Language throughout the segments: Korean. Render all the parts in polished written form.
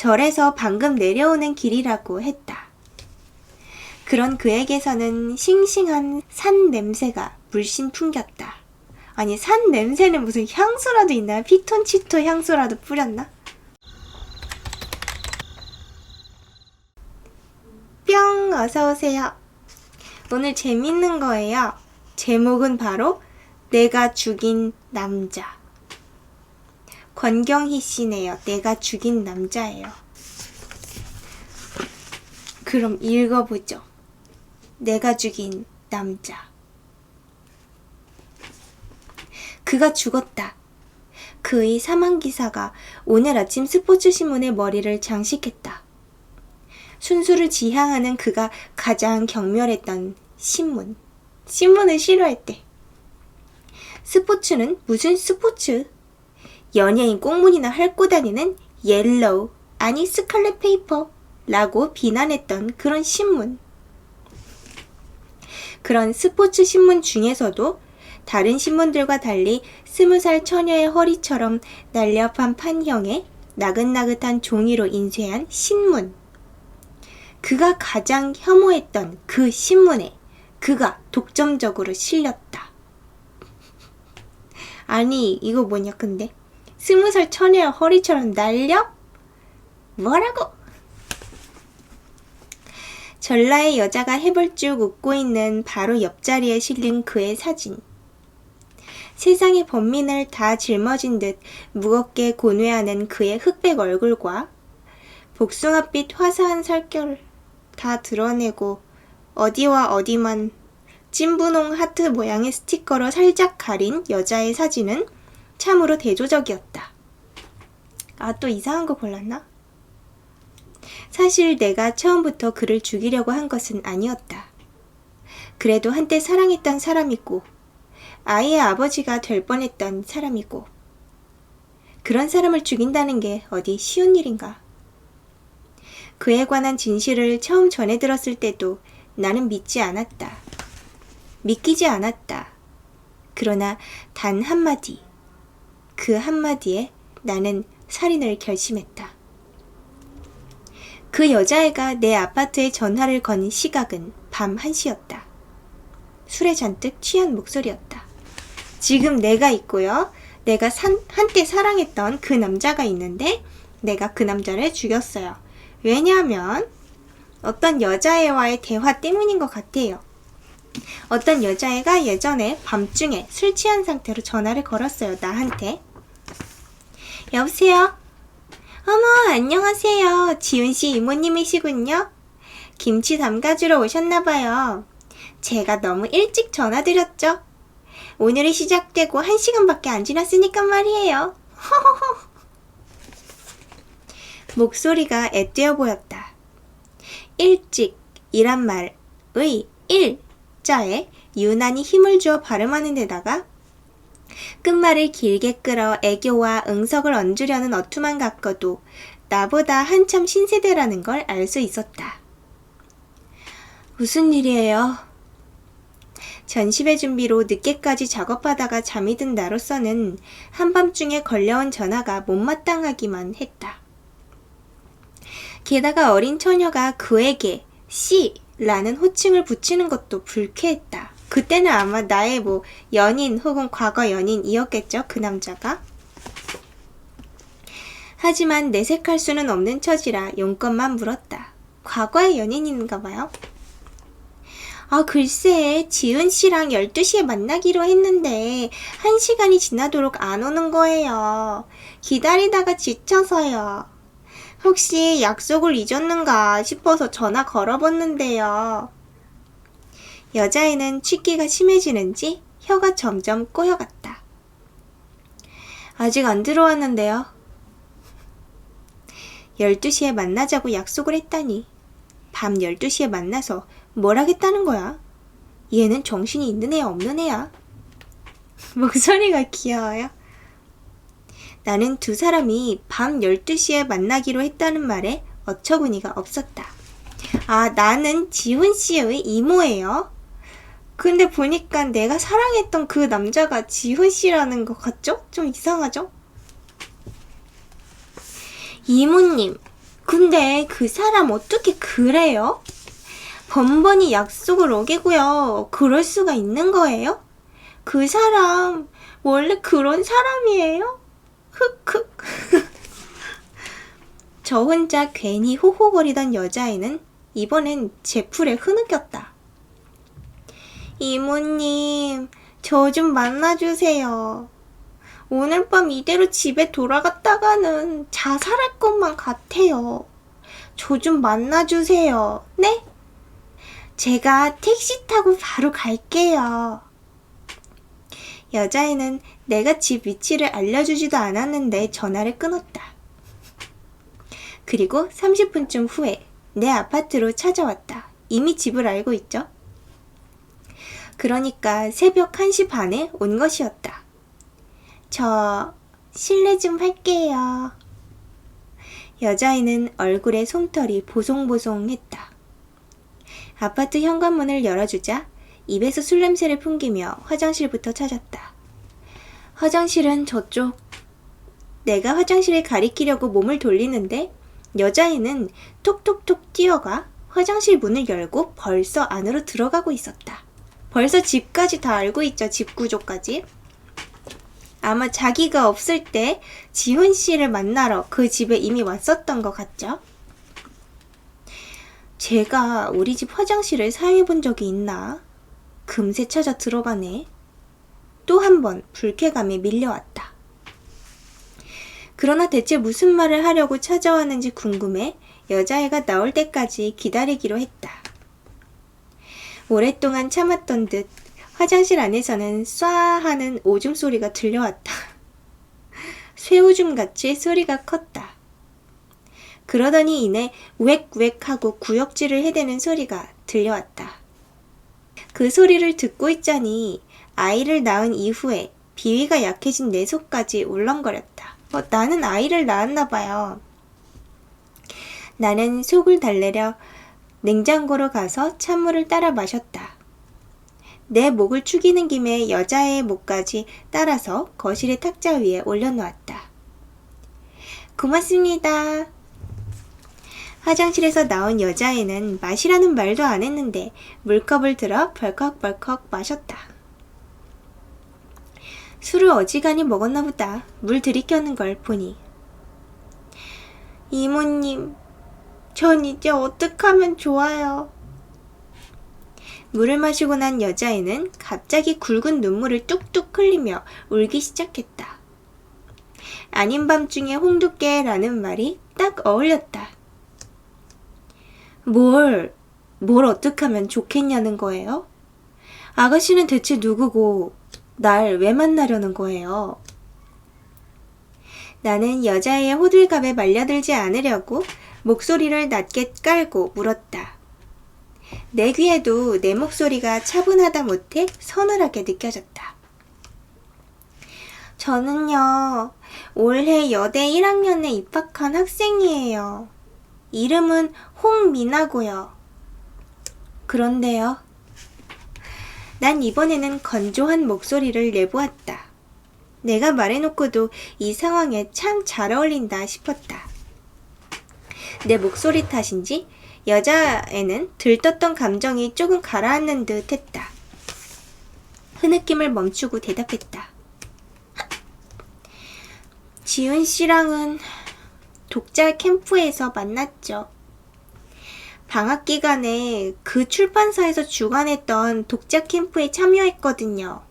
절에서 방금 내려오는 길이라고 했다. 그런 그에게서는 싱싱한 산 냄새가 물씬 풍겼다. 아니, 산 냄새는 무슨 향수라도 있나요? 피톤치토 향수라도 뿌렸나? 뿅! 어서오세요. 오늘 재밌는 거예요. 제목은 바로 내가 죽인 남자. 권경희 씨네요. 내가 죽인 남자예요. 그럼 읽어보죠. 내가 죽인 남자. 그가 죽었다. 그의 사망기사가 오늘 아침 스포츠신문의 머리를 장식했다. 순수를 지향하는 그가 가장 경멸했던 신문. 신문을 싫어했대. 스포츠는 무슨 스포츠? 연예인 꽁무니나 핥고 다니는 옐로우, 아니 스칼렛 페이퍼 라고 비난했던 그런 신문. 그런 스포츠 신문 중에서도 다른 신문들과 달리 20살 처녀의 허리처럼 날렵한 판형에 나긋나긋한 종이로 인쇄한 신문. 그가 가장 혐오했던 그 신문에 그가 독점적으로 실렸다. 아니, 이거 뭐냐 근데? 20살 처녀의 허리처럼 날렵? 뭐라고? 전라의 여자가 해벌쭉 웃고 있는 바로 옆자리에 실린 그의 사진. 세상의 번민을 다 짊어진 듯 무겁게 고뇌하는 그의 흑백 얼굴과 복숭아빛 화사한 살결을 다 드러내고 어디와 어디만 찐분홍 하트 모양의 스티커로 살짝 가린 여자의 사진은 참으로 대조적이었다. 아, 또 이상한 거 골랐나? 사실 내가 처음부터 그를 죽이려고 한 것은 아니었다. 그래도 한때 사랑했던 사람이고 아이의 아버지가 될 뻔했던 사람이고 그런 사람을 죽인다는 게 어디 쉬운 일인가? 그에 관한 진실을 처음 전해 들었을 때도 나는 믿지 않았다. 믿기지 않았다. 그러나 단 한마디, 그 한마디에 나는 살인을 결심했다. 그 여자애가 내 아파트에 전화를 건 시각은 밤 1시였다. 술에 잔뜩 취한 목소리였다. 지금 내가 있고요. 내가 한때 사랑했던 그 남자가 있는데 내가 그 남자를 죽였어요. 왜냐하면 어떤 여자애와의 대화 때문인 것 같아요. 어떤 여자애가 예전에 밤중에 술 취한 상태로 전화를 걸었어요. 나한테. 여보세요? 어머, 안녕하세요. 지훈씨 이모님이시군요. 김치 담가주러 오셨나봐요. 제가 너무 일찍 전화드렸죠? 오늘이 시작되고 1시간밖에 안 지났으니까 말이에요. 허허허. 목소리가 앳되어 보였다. 일찍이란 말의 일자에 유난히 힘을 주어 발음하는 데다가 끝말을 길게 끌어 애교와 응석을 얹으려는 어투만 갖고도 나보다 한참 신세대라는 걸 알 수 있었다. 무슨 일이에요? 전시회 준비로 늦게까지 작업하다가 잠이 든 나로서는 한밤중에 걸려온 전화가 못마땅하기만 했다. 게다가 어린 처녀가 그에게 씨라는 호칭을 붙이는 것도 불쾌했다. 그때는 아마 나의 연인 혹은 과거 연인이었겠죠, 그 남자가. 하지만 내색할 수는 없는 처지라 용건만 물었다. 과거의 연인인가 봐요. 아, 글쎄, 지은씨랑 12시에 만나기로 했는데 1시간이 지나도록 안 오는 거예요. 기다리다가 지쳐서요. 혹시 약속을 잊었는가 싶어서 전화 걸어봤는데요. 여자애는 취기가 심해지는지 혀가 점점 꼬여갔다. 아직 안 들어왔는데요. 12시에 만나자고 약속을 했다니 밤 12시에 만나서 뭘 하겠다는 거야? 얘는 정신이 있는 애야 없는 애야? 목소리가 귀여워요. 나는 두 사람이 밤 12시에 만나기로 했다는 말에 어처구니가 없었다. 아, 나는 지훈씨의 이모예요. 근데 보니까 내가 사랑했던 그 남자가 지훈씨라는 것 같죠? 좀 이상하죠? 이모님, 근데 그 사람 어떻게 그래요? 번번이 약속을 어기고요. 그럴 수가 있는 거예요? 그 사람 원래 그런 사람이에요? 흑흑. 저 혼자 괜히 호호거리던 여자애는 이번엔 제 풀에 흐느꼈다. 이모님, 저 좀 만나주세요. 오늘 밤 이대로 집에 돌아갔다가는 자살할 것만 같아요. 저 좀 만나주세요. 네? 제가 택시 타고 바로 갈게요. 여자애는 내가 집 위치를 알려주지도 않았는데 전화를 끊었다. 그리고 30분쯤 후에 내 아파트로 찾아왔다. 이미 집을 알고 있죠? 그러니까 새벽 1시 반에 온 것이었다. 저 실례 좀 할게요. 여자애는 얼굴에 솜털이 보송보송했다. 아파트 현관문을 열어주자 입에서 술 냄새를 풍기며 화장실부터 찾았다. 화장실은 저쪽. 내가 화장실을 가리키려고 몸을 돌리는데 여자애는 톡톡톡 뛰어가 화장실 문을 열고 벌써 안으로 들어가고 있었다. 벌써 집까지 다 알고 있죠. 집 구조까지. 아마 자기가 없을 때 지훈 씨를 만나러 그 집에 이미 왔었던 것 같죠? 제가 우리 집 화장실을 사용해 본 적이 있나? 금세 찾아 들어가네. 또 한 번 불쾌감에 밀려왔다. 그러나 대체 무슨 말을 하려고 찾아왔는지 궁금해 여자애가 나올 때까지 기다리기로 했다. 오랫동안 참았던 듯 화장실 안에서는 쏴 하는 오줌 소리가 들려왔다. 쇠오줌같이 소리가 컸다. 그러더니 이내 우웩우웩 하고 구역질을 해대는 소리가 들려왔다. 그 소리를 듣고 있자니 아이를 낳은 이후에 비위가 약해진 내 속까지 울렁거렸다. 나는 아이를 낳았나 봐요. 나는 속을 달래려 냉장고로 가서 찬물을 따라 마셨다. 내 목을 축이는 김에 여자의 목까지 따라서 거실의 탁자 위에 올려놓았다. 고맙습니다. 화장실에서 나온 여자애는 마시라는 말도 안 했는데 물컵을 들어 벌컥벌컥 마셨다. 술을 어지간히 먹었나 보다. 물 들이켜는 걸 보니. 이모님, 전 이제 어떡하면 좋아요? 물을 마시고 난 여자애는 갑자기 굵은 눈물을 뚝뚝 흘리며 울기 시작했다. 아닌 밤중에 홍두깨라는 말이 딱 어울렸다. 뭘 어떡하면 좋겠냐는 거예요? 아가씨는 대체 누구고 날 왜 만나려는 거예요? 나는 여자애의 호들갑에 말려들지 않으려고 목소리를 낮게 깔고 물었다. 내 귀에도 내 목소리가 차분하다 못해 서늘하게 느껴졌다. 저는요, 올해 여대 1학년에 입학한 학생이에요. 이름은 홍미나고요. 그런데요. 난 이번에는 건조한 목소리를 내보았다. 내가 말해놓고도 이 상황에 참 잘 어울린다 싶었다. 내 목소리 탓인지 여자애는 들떴던 감정이 조금 가라앉는 듯 했다. 흐느낌을 멈추고 대답했다. 지훈 씨랑은 독자 캠프에서 만났죠. 방학 기간에 그 출판사에서 주관했던 독자 캠프에 참여했거든요.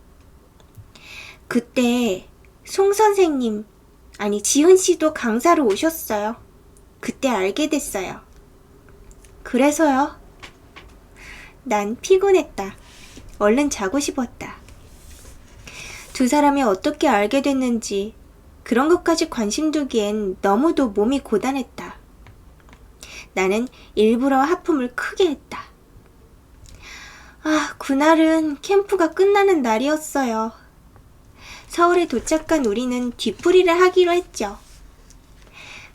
그때 송 선생님, 아니 지훈 씨도 강사로 오셨어요. 그때 알게 됐어요. 그래서요. 난 피곤했다. 얼른 자고 싶었다. 두 사람이 어떻게 알게 됐는지 그런 것까지 관심 두기엔 너무도 몸이 고단했다. 나는 일부러 하품을 크게 했다. 그날은 캠프가 끝나는 날이었어요. 서울에 도착한 우리는 뒤풀이를 하기로 했죠.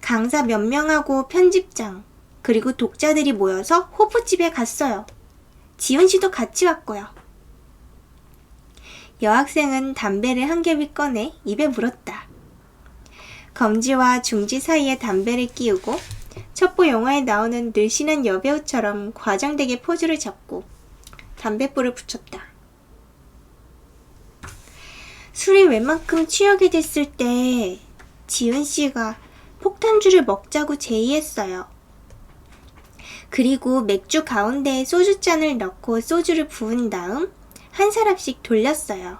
강사 몇 명하고 편집장, 그리고 독자들이 모여서 호프집에 갔어요. 지훈 씨도 같이 왔고요. 여학생은 담배를 한 겹을 꺼내 입에 물었다. 검지와 중지 사이에 담배를 끼우고 첩보 영화에 나오는 늘씬한 여배우처럼 과장되게 포즈를 잡고 담뱃불을 붙였다. 술이 웬만큼 취하게 됐을 때 지은씨가 폭탄주를 먹자고 제의했어요. 그리고 맥주 가운데에 소주잔을 넣고 소주를 부은 다음 한 사람씩 돌렸어요.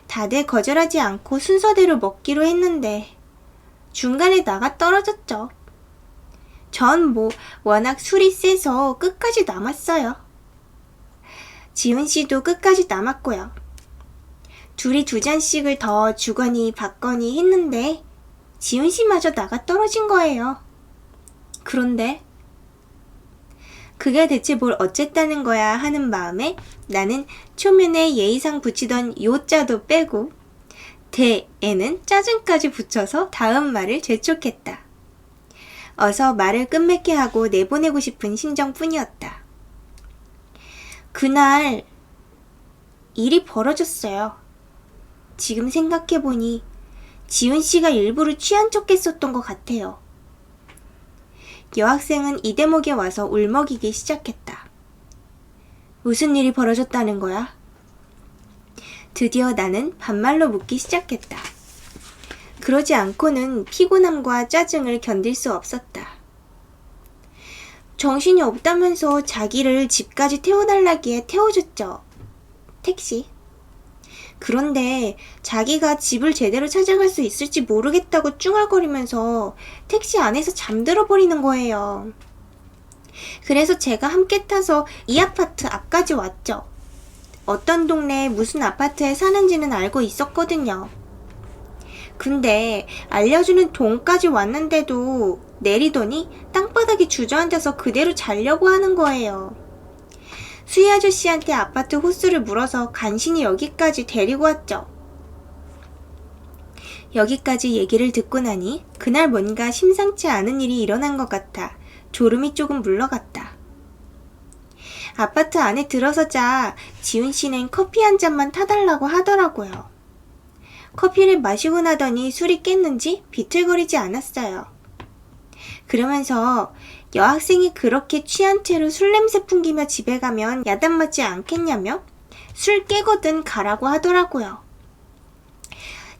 다들 거절하지 않고 순서대로 먹기로 했는데 중간에 나가 떨어졌죠. 전 워낙 술이 세서 끝까지 남았어요. 지훈씨도 끝까지 남았고요. 둘이 2잔씩을 더 주거니 받거니 했는데 지훈씨마저 나가 떨어진 거예요. 그런데 그게 대체 뭘 어쨌다는 거야 하는 마음에 나는 초면에 예의상 붙이던 요자도 빼고 대에는 짜증까지 붙여서 다음 말을 재촉했다. 어서 말을 끝맺게 하고 내보내고 싶은 심정뿐이었다. 그날 일이 벌어졌어요. 지금 생각해보니 지훈씨가 일부러 취한 척 했었던 것 같아요. 여학생은 이 대목에 와서 울먹이기 시작했다. 무슨 일이 벌어졌다는 거야? 드디어 나는 반말로 묻기 시작했다. 그러지 않고는 피곤함과 짜증을 견딜 수 없었다. 정신이 없다면서 자기를 집까지 태워달라기에 태워줬죠. 택시. 그런데 자기가 집을 제대로 찾아갈 수 있을지 모르겠다고 쭝얼거리면서 택시 안에서 잠들어 버리는 거예요. 그래서 제가 함께 타서 이 아파트 앞까지 왔죠. 어떤 동네에 무슨 아파트에 사는지는 알고 있었거든요. 근데 알려주는 동까지 왔는데도 내리더니 땅바닥에 주저앉아서 그대로 자려고 하는 거예요. 수희 아저씨한테 아파트 호수를 물어서 간신히 여기까지 데리고 왔죠. 여기까지 얘기를 듣고 나니 그날 뭔가 심상치 않은 일이 일어난 것 같아 졸음이 조금 물러갔다. 아파트 안에 들어서자 지훈씨는 커피 한 잔만 타달라고 하더라고요. 커피를 마시고 나더니 술이 깼는지 비틀거리지 않았어요. 그러면서 여학생이 그렇게 취한 채로 술 냄새 풍기며 집에 가면 야단 맞지 않겠냐며 술 깨거든 가라고 하더라고요.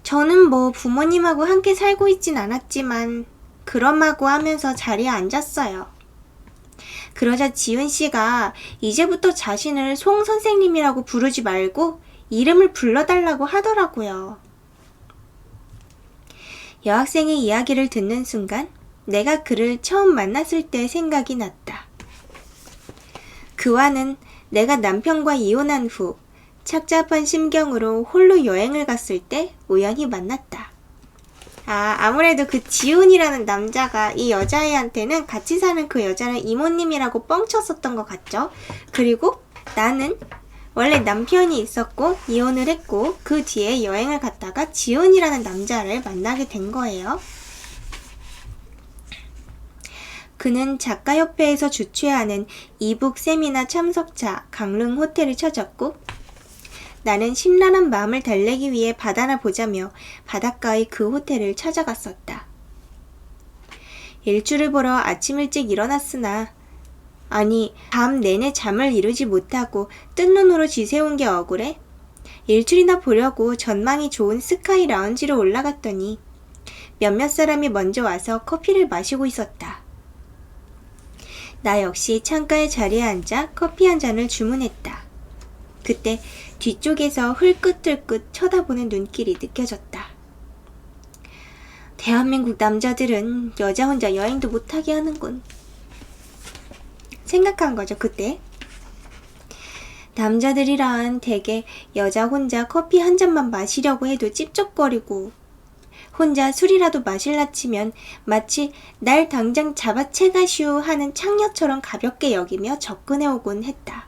저는 부모님하고 함께 살고 있진 않았지만 그럼하고 하면서 자리에 앉았어요. 그러자 지훈씨가 이제부터 자신을 송 선생님이라고 부르지 말고 이름을 불러달라고 하더라고요. 여학생의 이야기를 듣는 순간 내가 그를 처음 만났을 때 생각이 났다. 그와는 내가 남편과 이혼한 후 착잡한 심경으로 홀로 여행을 갔을 때 우연히 만났다. 아무래도 그 지훈이라는 남자가 이 여자애한테는 같이 사는 그 여자를 이모님이라고 뻥쳤었던 것 같죠? 그리고 나는 원래 남편이 있었고 이혼을 했고 그 뒤에 여행을 갔다가 지훈이라는 남자를 만나게 된 거예요. 그는 작가협회에서 주최하는 이북 세미나 참석차 강릉 호텔을 찾았고 나는 심란한 마음을 달래기 위해 바다나 보자며 바닷가의 그 호텔을 찾아갔었다. 일출을 보러 아침 일찍 일어났으나 밤 내내 잠을 이루지 못하고 뜬 눈으로 지새운 게 억울해 일출이나 보려고 전망이 좋은 스카이 라운지로 올라갔더니 몇몇 사람이 먼저 와서 커피를 마시고 있었다. 나 역시 창가의 자리에 앉아 커피 한 잔을 주문했다. 그때 뒤쪽에서 흘끗흘끗 쳐다보는 눈길이 느껴졌다. 대한민국 남자들은 여자 혼자 여행도 못하게 하는군. 생각한 거죠, 그때. 남자들이란 대개 여자 혼자 커피 한 잔만 마시려고 해도 찝쩍거리고 혼자 술이라도 마실라 치면 마치 날 당장 잡아채가시오 하는 창녀처럼 가볍게 여기며 접근해오곤 했다.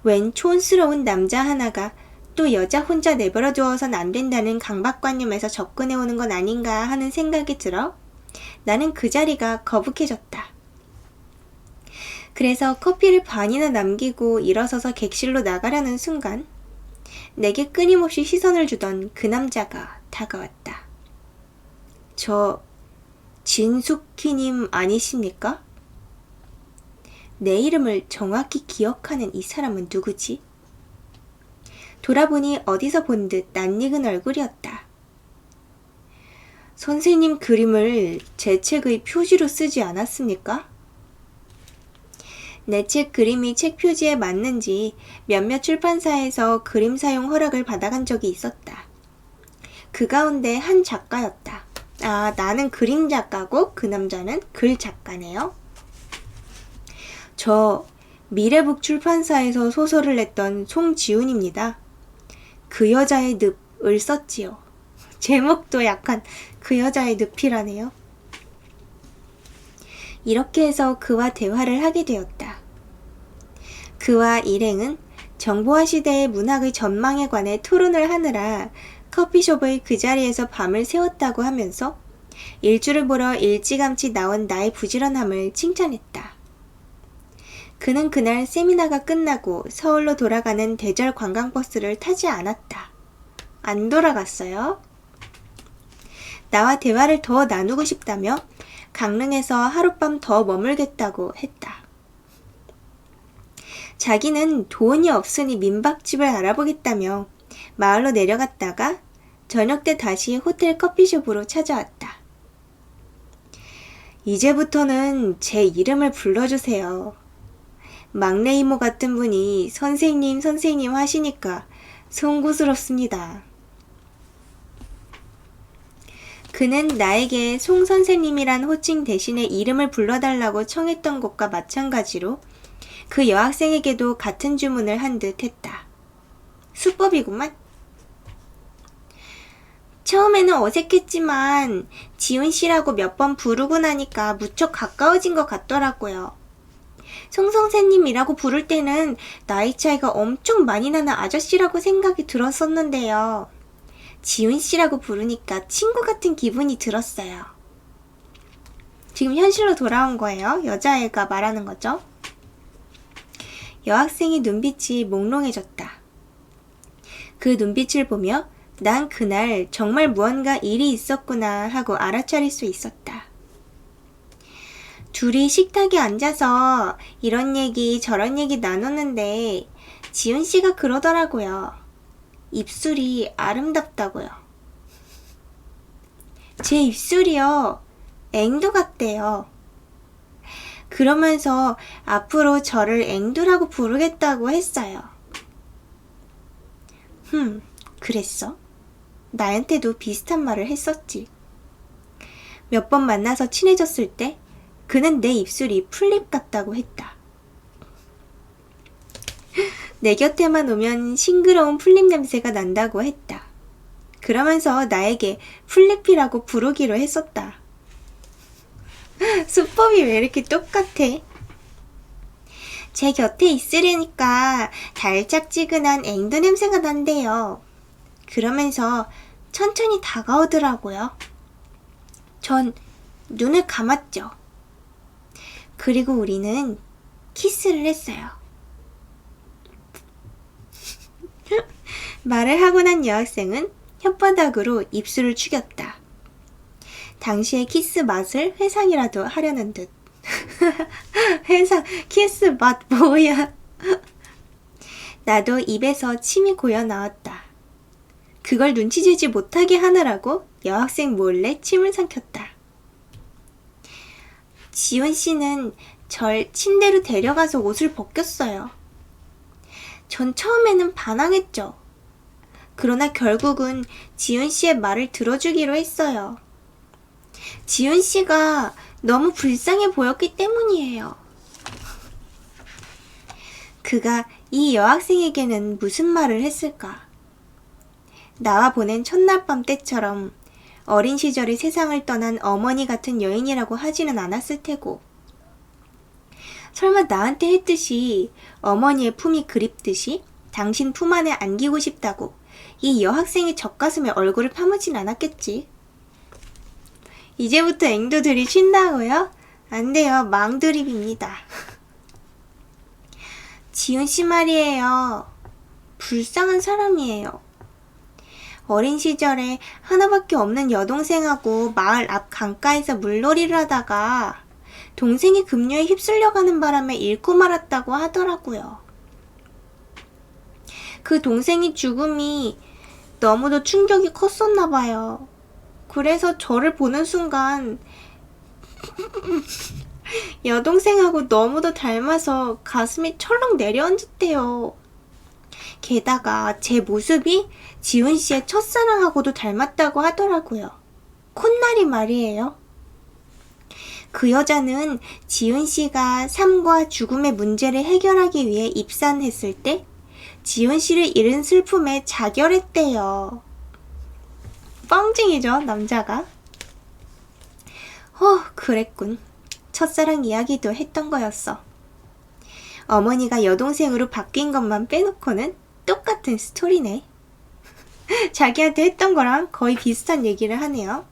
웬 촌스러운 남자 하나가 또 여자 혼자 내버려 두어선 안 된다는 강박관념에서 접근해오는 건 아닌가 하는 생각이 들어 나는 그 자리가 거북해졌다. 그래서 커피를 반이나 남기고 일어서서 객실로 나가려는 순간 내게 끊임없이 시선을 주던 그 남자가 다가왔다. 저 진숙희님 아니십니까? 내 이름을 정확히 기억하는 이 사람은 누구지? 돌아보니 어디서 본 듯 낯익은 얼굴이었다. 선생님 그림을 제 책의 표지로 쓰지 않았습니까? 내 책 그림이 책 표지에 맞는지 몇몇 출판사에서 그림 사용 허락을 받아간 적이 있었다. 그 가운데 한 작가였다. 아, 나는 그림 작가고 그 남자는 글 작가네요. 저 미래북 출판사에서 소설을 냈던 송지훈입니다. 그 여자의 늪을 썼지요. 제목도 약간 그 여자의 늪이라네요. 이렇게 해서 그와 대화를 하게 되었다. 그와 일행은 정보화 시대의 문학의 전망에 관해 토론을 하느라 커피숍의 그 자리에서 밤을 새웠다고 하면서 일주를 보러 일찌감치 나온 나의 부지런함을 칭찬했다. 그는 그날 세미나가 끝나고 서울로 돌아가는 대절 관광버스를 타지 않았다. 안 돌아갔어요. 나와 대화를 더 나누고 싶다며 강릉에서 하룻밤 더 머물겠다고 했다. 자기는 돈이 없으니 민박집을 알아보겠다며 마을로 내려갔다가 저녁 때 다시 호텔 커피숍으로 찾아왔다. 이제부터는 제 이름을 불러주세요. 막내 이모 같은 분이 선생님 하시니까 송구스럽습니다. 그는 나에게 송 선생님이란 호칭 대신에 이름을 불러달라고 청했던 것과 마찬가지로 그 여학생에게도 같은 주문을 한 듯 했다. 수법이구만. 처음에는 어색했지만 지훈 씨라고 몇 번 부르고 나니까 무척 가까워진 것 같더라고요. 송 선생님이라고 부를 때는 나이 차이가 엄청 많이 나는 아저씨라고 생각이 들었었는데요. 지훈 씨라고 부르니까 친구 같은 기분이 들었어요. 지금 현실로 돌아온 거예요. 여자애가 말하는 거죠. 여학생의 눈빛이 몽롱해졌다. 그 눈빛을 보며 난 그날 정말 무언가 일이 있었구나 하고 알아차릴 수 있었다. 둘이 식탁에 앉아서 이런 얘기 저런 얘기 나누는데 지훈 씨가 그러더라고요. 입술이 아름답다고요. 제 입술이요. 앵두 같대요. 그러면서 앞으로 저를 앵두라고 부르겠다고 했어요. 그랬어? 나한테도 비슷한 말을 했었지. 몇 번 만나서 친해졌을 때 그는 내 입술이 풀립 같다고 했다. 내 곁에만 오면 싱그러운 풀립 냄새가 난다고 했다. 그러면서 나에게 풀립이라고 부르기로 했었다. 수법이 왜 이렇게 똑같아? 제 곁에 있으려니까 달짝지근한 앵두 냄새가 난대요. 그러면서 천천히 다가오더라고요. 전 눈을 감았죠. 그리고 우리는 키스를 했어요. 말을 하고 난 여학생은 혓바닥으로 입술을 축였다. 당시의 키스 맛을 회상이라도 하려는 듯. 회상, 키스 맛 뭐야? 나도 입에서 침이 고여 나왔다. 그걸 눈치채지 못하게 하느라고 여학생 몰래 침을 삼켰다. 지훈 씨는 절 침대로 데려가서 옷을 벗겼어요. 전 처음에는 반항했죠. 그러나 결국은 지훈 씨의 말을 들어주기로 했어요. 지훈 씨가 너무 불쌍해 보였기 때문이에요. 그가 이 여학생에게는 무슨 말을 했을까? 나와 보낸 첫날 밤 때처럼 어린 시절의 세상을 떠난 어머니 같은 여인이라고 하지는 않았을 테고, 설마 나한테 했듯이 어머니의 품이 그립듯이 당신 품 안에 안기고 싶다고 이 여학생의 젖가슴에 얼굴을 파묻진 않았겠지. 이제부터 앵두 들이친다고요? 안 돼요. 망드립입니다. 지훈 씨 말이에요. 불쌍한 사람이에요. 어린 시절에 하나밖에 없는 여동생하고 마을 앞 강가에서 물놀이를 하다가 동생이 급류에 휩쓸려가는 바람에 잃고 말았다고 하더라고요. 그 동생이 죽음이 너무도 충격이 컸었나 봐요. 그래서 저를 보는 순간 여동생하고 너무도 닮아서 가슴이 철렁 내려앉았대요. 게다가 제 모습이 지훈 씨의 첫사랑하고도 닮았다고 하더라고요. 콧날이 말이에요. 그 여자는 지훈 씨가 삶과 죽음의 문제를 해결하기 위해 입산했을 때 지훈 씨를 잃은 슬픔에 자결했대요. 뻥증이죠, 남자가. 그랬군. 첫사랑 이야기도 했던 거였어. 어머니가 여동생으로 바뀐 것만 빼놓고는 똑같은 스토리네. 자기한테 했던 거랑 거의 비슷한 얘기를 하네요.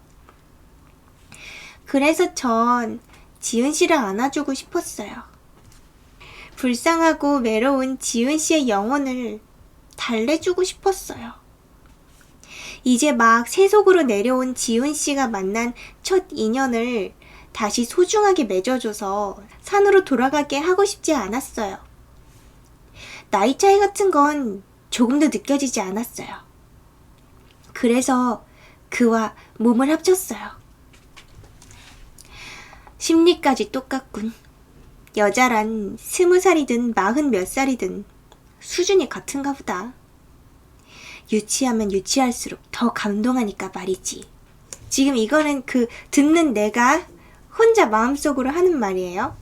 그래서 전 지훈 씨를 안아주고 싶었어요. 불쌍하고 외로운 지훈 씨의 영혼을 달래주고 싶었어요. 이제 막 세속으로 내려온 지훈 씨가 만난 첫 인연을 다시 소중하게 맺어줘서 산으로 돌아가게 하고 싶지 않았어요. 나이 차이 같은 건 조금도 느껴지지 않았어요. 그래서 그와 몸을 합쳤어요. 심리까지 똑같군. 여자란 20살이든 40몇 살이든 수준이 같은가 보다. 유치하면 유치할수록 더 감동하니까 말이지. 지금 이거는 듣는 내가 혼자 마음속으로 하는 말이에요.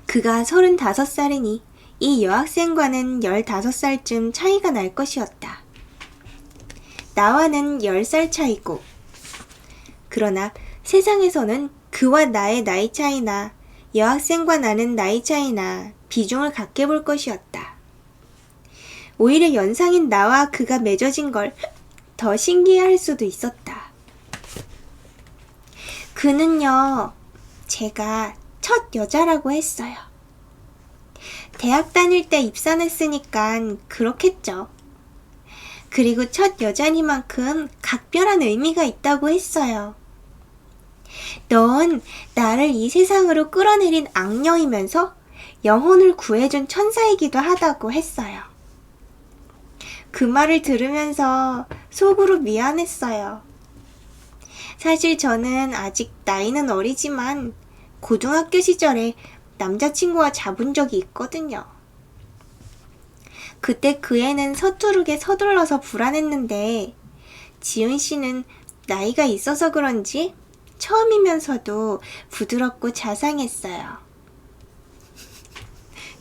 그가 35살이니 이 여학생과는 15살쯤 차이가 날 것이었다. 나와는 10살 차이고, 그러나 세상에서는 그와 나의 나이 차이나 여학생과 나는 나이 차이나 비중을 같게 볼 것이었다. 오히려 연상인 나와 그가 맺어진 걸 더 신기해할 수도 있었다. 그는요, 제가 첫 여자라고 했어요. 대학 다닐 때 입산했으니까 그렇겠죠. 그리고 첫 여자니만큼 각별한 의미가 있다고 했어요. 넌 나를 이 세상으로 끌어내린 악녀이면서 영혼을 구해준 천사이기도 하다고 했어요. 그 말을 들으면서 속으로 미안했어요. 사실 저는 아직 나이는 어리지만 고등학교 시절에 남자친구와 잡은 적이 있거든요. 그때 그 애는 서투르게 서둘러서 불안했는데 지훈 씨는 나이가 있어서 그런지 처음이면서도 부드럽고 자상했어요.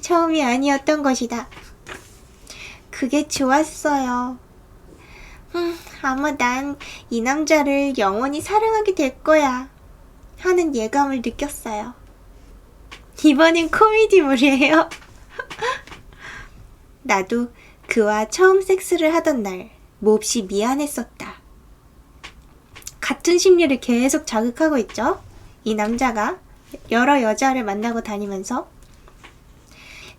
처음이 아니었던 것이다. 그게 좋았어요. 아마 난 이 남자를 영원히 사랑하게 될 거야 하는 예감을 느꼈어요. 이번엔 코미디물이에요. 나도 그와 처음 섹스를 하던 날 몹시 미안했었다. 같은 심리를 계속 자극하고 있죠? 이 남자가 여러 여자를 만나고 다니면서.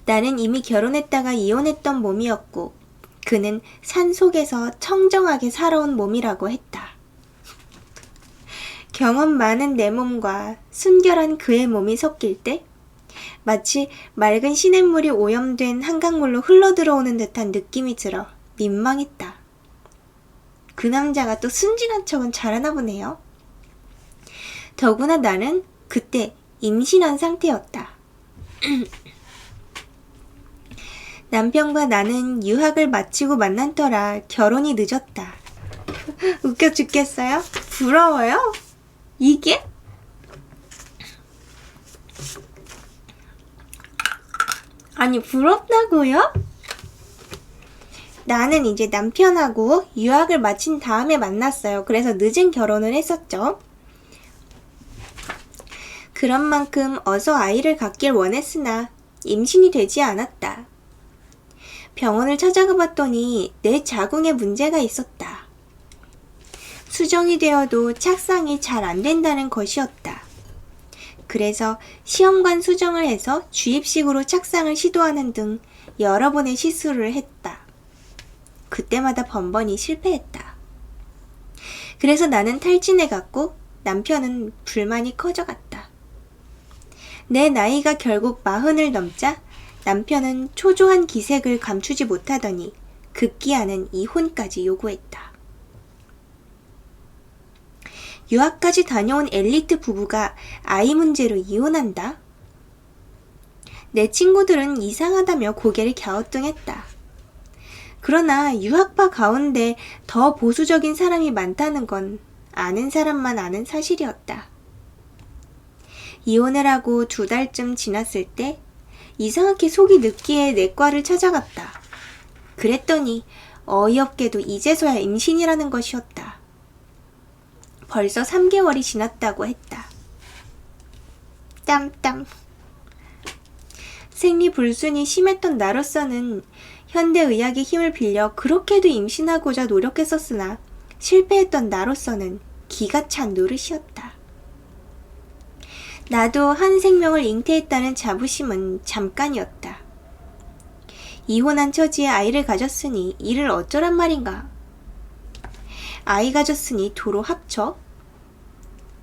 나는 이미 결혼했다가 이혼했던 몸이었고 그는 산 속에서 청정하게 살아온 몸이라고 했다. 경험 많은 내 몸과 순결한 그의 몸이 섞일 때 마치 맑은 시냇물이 오염된 한강물로 흘러들어오는 듯한 느낌이 들어 민망했다. 그 남자가 또 순진한 척은 잘하나 보네요. 더구나 나는 그때 임신한 상태였다. 남편과 나는 유학을 마치고 만난 터라 결혼이 늦었다. 웃겨 죽겠어요? 부러워요? 이게? 아니, 부럽다고요? 나는 이제 남편하고 유학을 마친 다음에 만났어요. 그래서 늦은 결혼을 했었죠. 그런 만큼 어서 아이를 갖길 원했으나 임신이 되지 않았다. 병원을 찾아가 봤더니 내 자궁에 문제가 있었다. 수정이 되어도 착상이 잘 안 된다는 것이었다. 그래서 시험관 수정을 해서 주입식으로 착상을 시도하는 등 여러 번의 시술을 했다. 그때마다 번번이 실패했다. 그래서 나는 탈진해갔고 남편은 불만이 커져갔다. 내 나이가 결국 40을 넘자 남편은 초조한 기색을 감추지 못하더니 급기야는 이혼까지 요구했다. 유학까지 다녀온 엘리트 부부가 아이 문제로 이혼한다? 내 친구들은 이상하다며 고개를 갸우뚱했다. 그러나 유학파 가운데 더 보수적인 사람이 많다는 건 아는 사람만 아는 사실이었다. 이혼을 하고 2달쯤 지났을 때 이상하게 속이 느끼해 내과를 찾아갔다. 그랬더니 어이없게도 이제서야 임신이라는 것이었다. 벌써 3개월이 지났다고 했다. 땀땀. 생리불순이 심했던 나로서는 현대의학의 힘을 빌려 그렇게도 임신하고자 노력했었으나 실패했던 나로서는 기가 찬 노릇이었다. 나도 한 생명을 잉태했다는 자부심은 잠깐이었다. 이혼한 처지에 아이를 가졌으니 이를 어쩌란 말인가. 아이 가졌으니 도로 합쳐?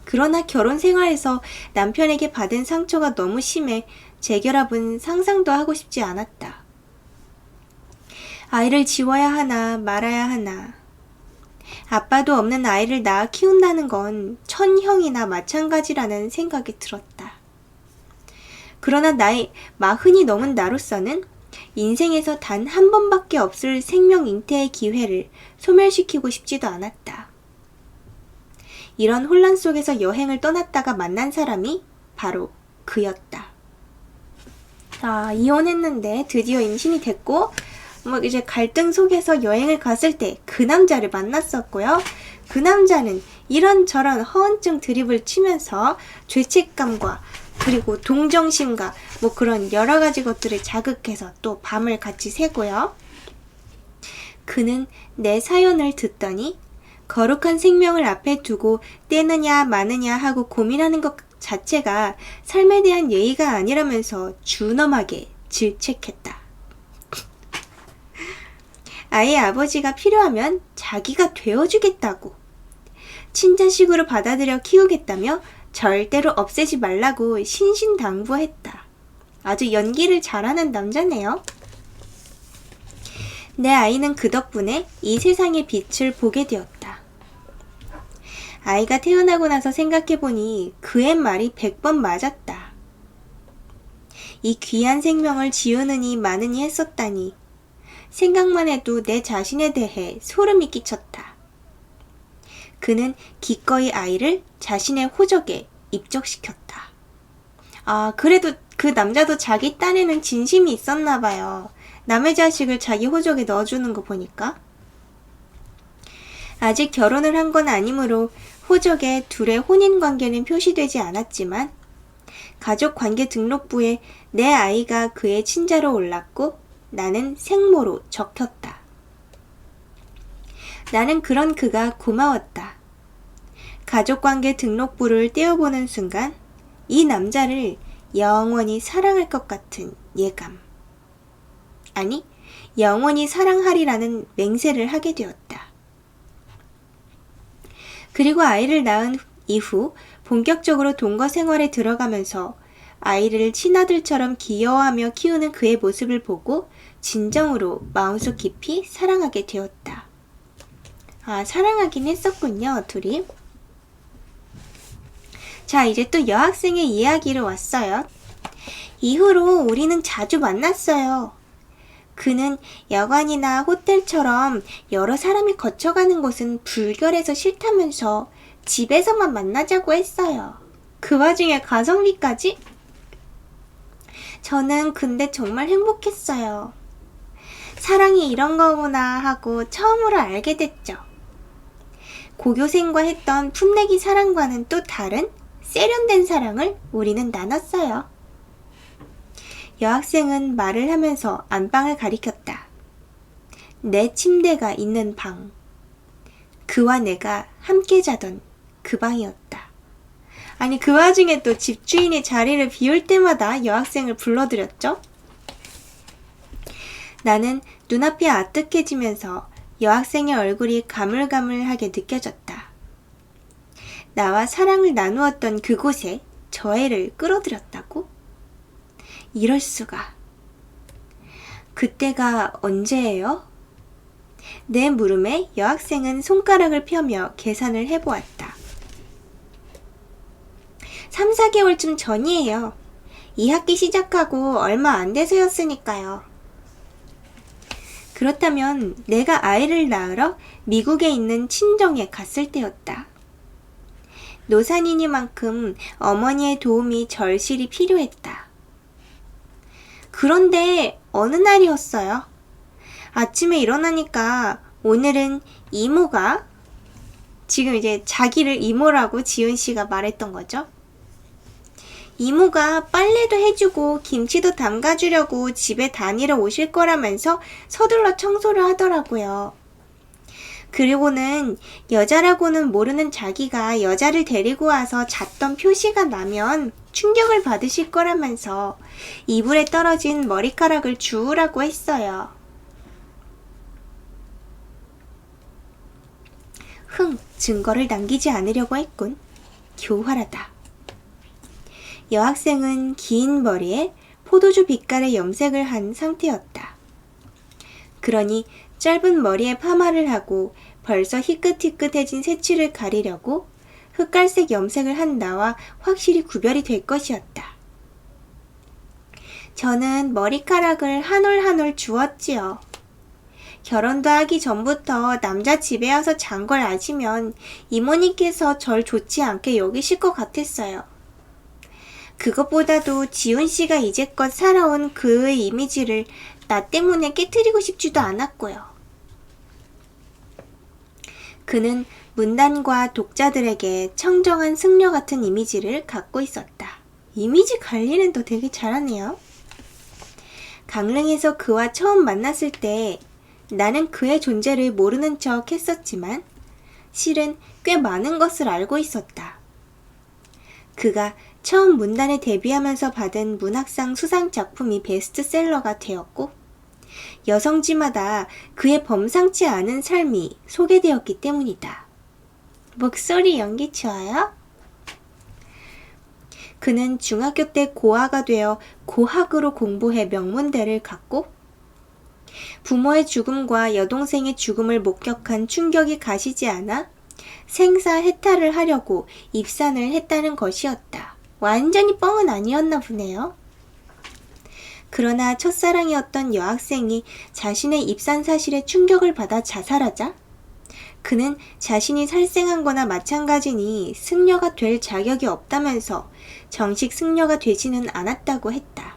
그러나 결혼 생활에서 남편에게 받은 상처가 너무 심해 재결합은 상상도 하고 싶지 않았다. 아이를 지워야 하나 말아야 하나. 아빠도 없는 아이를 낳아 키운다는 건 천형이나 마찬가지라는 생각이 들었다. 그러나 나이 40이 넘은 나로서는 인생에서 단 한 번밖에 없을 생명 잉태의 기회를 소멸시키고 싶지도 않았다. 이런 혼란 속에서 여행을 떠났다가 만난 사람이 바로 그였다. 이혼했는데 드디어 임신이 됐고 이제 갈등 속에서 여행을 갔을 때 그 남자를 만났었고요. 그 남자는 이런저런 허언증 드립을 치면서 죄책감과 그리고 동정심과 그런 여러 가지 것들을 자극해서 또 밤을 같이 새고요. 그는 내 사연을 듣더니 거룩한 생명을 앞에 두고 떼느냐 마느냐 하고 고민하는 것 자체가 삶에 대한 예의가 아니라면서 준엄하게 질책했다. 아이의 아버지가 필요하면 자기가 되어주겠다고, 친자식으로 받아들여 키우겠다며 절대로 없애지 말라고 신신당부했다. 아주 연기를 잘하는 남자네요. 내 아이는 그 덕분에 이 세상의 빛을 보게 되었다. 아이가 태어나고 나서 생각해보니 그의 말이 100번 맞았다. 이 귀한 생명을 지우느니 마느니 했었다니 생각만 해도 내 자신에 대해 소름이 끼쳤다. 그는 기꺼이 아이를 자신의 호적에 입적시켰다. 그래도 그 남자도 자기 딴에는 진심이 있었나 봐요. 남의 자식을 자기 호적에 넣어주는 거 보니까. 아직 결혼을 한 건 아니므로 호적에 둘의 혼인관계는 표시되지 않았지만 가족관계 등록부에 내 아이가 그의 친자로 올랐고 나는 생모로 적혔다. 나는 그런 그가 고마웠다. 가족관계 등록부를 떼어보는 순간 이 남자를 영원히 사랑할 것 같은 예감. 아니, 영원히 사랑하리라는 맹세를 하게 되었다. 그리고 아이를 낳은 이후 본격적으로 동거 생활에 들어가면서 아이를 친아들처럼 귀여워하며 키우는 그의 모습을 보고 진정으로 마음속 깊이 사랑하게 되었다. 사랑하긴 했었군요, 둘이. 자, 이제 또 여학생의 이야기로 왔어요. 이후로 우리는 자주 만났어요. 그는 여관이나 호텔처럼 여러 사람이 거쳐가는 곳은 불결해서 싫다면서 집에서만 만나자고 했어요. 그 와중에 가성비까지? 저는 근데 정말 행복했어요. 사랑이 이런 거구나 하고 처음으로 알게 됐죠. 고교생과 했던 풋내기 사랑과는 또 다른 세련된 사랑을 우리는 나눴어요. 여학생은 말을 하면서 안방을 가리켰다. 내 침대가 있는 방. 그와 내가 함께 자던 그 방이었다. 아니, 그 와중에 또 집주인이 자리를 비울 때마다 여학생을 불러들였죠? 나는 눈앞이 아뜩해지면서 여학생의 얼굴이 가물가물하게 느껴졌다. 나와 사랑을 나누었던 그곳에 저 애를 끌어들였다고? 이럴 수가. 그때가 언제예요? 내 물음에 여학생은 손가락을 펴며 계산을 해보았다. 3, 4개월쯤 전이에요. 이 학기 시작하고 얼마 안 돼서였으니까요. 그렇다면 내가 아이를 낳으러 미국에 있는 친정에 갔을 때였다. 노산이니만큼 어머니의 도움이 절실히 필요했다. 그런데 어느 날이었어요. 아침에 일어나니까 오늘은 이모가, 지금 이제 자기를 이모라고 지훈 씨가 말했던 거죠. 이모가 빨래도 해주고 김치도 담가주려고 집에 다니러 오실 거라면서 서둘러 청소를 하더라고요. 그리고는 여자라고는 모르는 자기가 여자를 데리고 와서 잤던 표시가 나면 충격을 받으실 거라면서 이불에 떨어진 머리카락을 주우라고 했어요. 증거를 남기지 않으려고 했군. 교활하다. 여학생은 긴 머리에 포도주 빛깔의 염색을 한 상태였다. 그러니 짧은 머리에 파마를 하고 벌써 희끗희끗해진 새치를 가리려고 흑갈색 염색을 한 나와 확실히 구별이 될 것이었다. 저는 머리카락을 한 올 한 올 주웠지요. 결혼도 하기 전부터 남자 집에 와서 잔 걸 아시면 이모님께서 절 좋지 않게 여기실 것 같았어요. 그것보다도 지훈 씨가 이제껏 살아온 그의 이미지를 나 때문에 깨트리고 싶지도 않았고요. 그는 문단과 독자들에게 청정한 승려 같은 이미지를 갖고 있었다. 이미지 관리는 또 되게 잘하네요. 강릉에서 그와 처음 만났을 때 나는 그의 존재를 모르는 척 했었지만 실은 꽤 많은 것을 알고 있었다. 그가 처음 문단에 데뷔하면서 받은 문학상 수상 작품이 베스트셀러가 되었고 여성지마다 그의 범상치 않은 삶이 소개되었기 때문이다. 목소리 연기 좋아요? 그는 중학교 때 고아가 되어 고학으로 공부해 명문대를 갔고 부모의 죽음과 여동생의 죽음을 목격한 충격이 가시지 않아 생사해탈을 하려고 입산을 했다는 것이었다. 완전히 뻥은 아니었나 보네요. 그러나 첫사랑이었던 여학생이 자신의 입산 사실에 충격을 받아 자살하자 그는 자신이 살생한 거나 마찬가지니 승려가 될 자격이 없다면서 정식 승려가 되지는 않았다고 했다.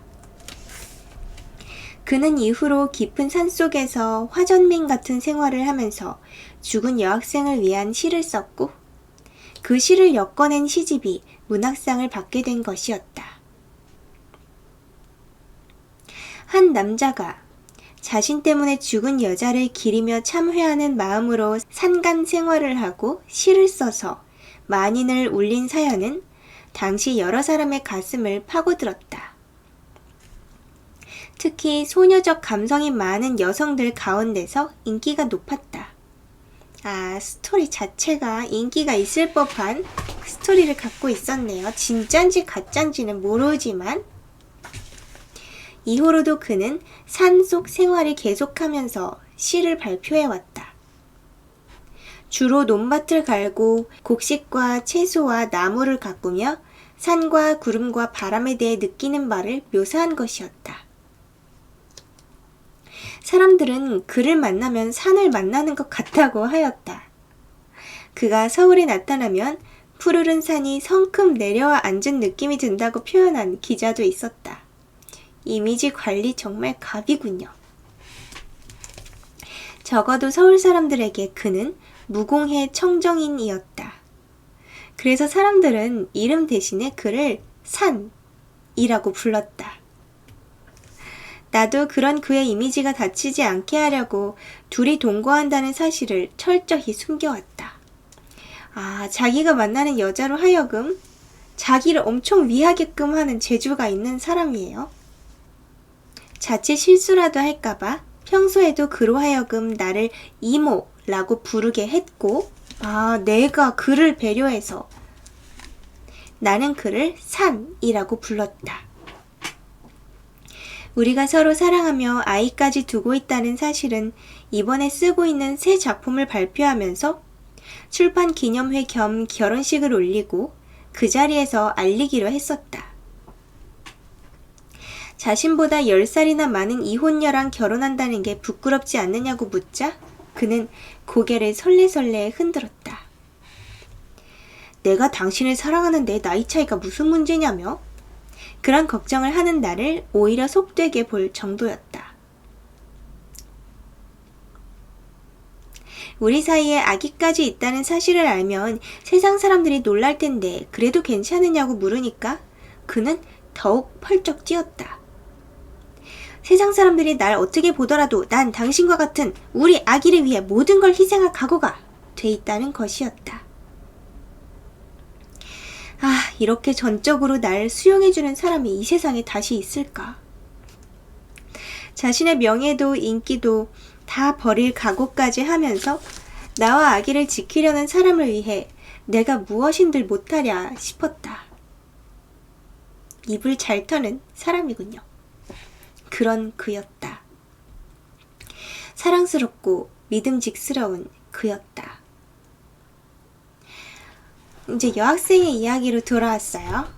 그는 이후로 깊은 산속에서 화전민 같은 생활을 하면서 죽은 여학생을 위한 시를 썼고 그 시를 엮어낸 시집이 문학상을 받게 된 것이었다. 한 남자가 자신 때문에 죽은 여자를 기리며 참회하는 마음으로 산간 생활을 하고 시를 써서 만인을 울린 사연은 당시 여러 사람의 가슴을 파고들었다. 특히 소녀적 감성이 많은 여성들 가운데서 인기가 높았다. 스토리 자체가 인기가 있을 법한 스토리를 갖고 있었네요. 진짠지 가짠지는 모르지만 이후로도 그는 산속 생활을 계속하면서 시를 발표해왔다. 주로 논밭을 갈고 곡식과 채소와 나무를 가꾸며 산과 구름과 바람에 대해 느끼는 바를 묘사한 것이었다. 사람들은 그를 만나면 산을 만나는 것 같다고 하였다. 그가 서울에 나타나면 푸르른 산이 성큼 내려와 앉은 느낌이 든다고 표현한 기자도 있었다. 이미지 관리 정말 갑이군요. 적어도 서울 사람들에게 그는 무공해 청정인이었다. 그래서 사람들은 이름 대신에 그를 산이라고 불렀다. 나도 그런 그의 이미지가 다치지 않게 하려고 둘이 동거한다는 사실을 철저히 숨겨왔다. 자기가 만나는 여자로 하여금 자기를 엄청 위하게끔 하는 재주가 있는 사람이에요. 자칫 실수라도 할까봐 평소에도 그로 하여금 나를 이모라고 부르게 했고, 내가 그를 배려해서 나는 그를 산이라고 불렀다. 우리가 서로 사랑하며 아이까지 두고 있다는 사실은 이번에 쓰고 있는 새 작품을 발표하면서 출판 기념회 겸 결혼식을 올리고 그 자리에서 알리기로 했었다. 자신보다 10살이나 많은 이혼녀랑 결혼한다는 게 부끄럽지 않느냐고 묻자 그는 고개를 설레설레 흔들었다. 내가 당신을 사랑하는데 나이 차이가 무슨 문제냐며? 그런 걱정을 하는 나를 오히려 속되게 볼 정도였다. 우리 사이에 아기까지 있다는 사실을 알면 세상 사람들이 놀랄 텐데 그래도 괜찮으냐고 물으니까 그는 더욱 펄쩍 뛰었다. 세상 사람들이 날 어떻게 보더라도 난 당신과 같은 우리 아기를 위해 모든 걸 희생할 각오가 돼 있다는 것이었다. 이렇게 전적으로 날 수용해주는 사람이 이 세상에 다시 있을까? 자신의 명예도 인기도 다 버릴 각오까지 하면서 나와 아기를 지키려는 사람을 위해 내가 무엇인들 못하랴 싶었다. 입을 잘 터는 사람이군요. 그런 그였다. 사랑스럽고 믿음직스러운 그였다. 이제 여학생의 이야기로 돌아왔어요.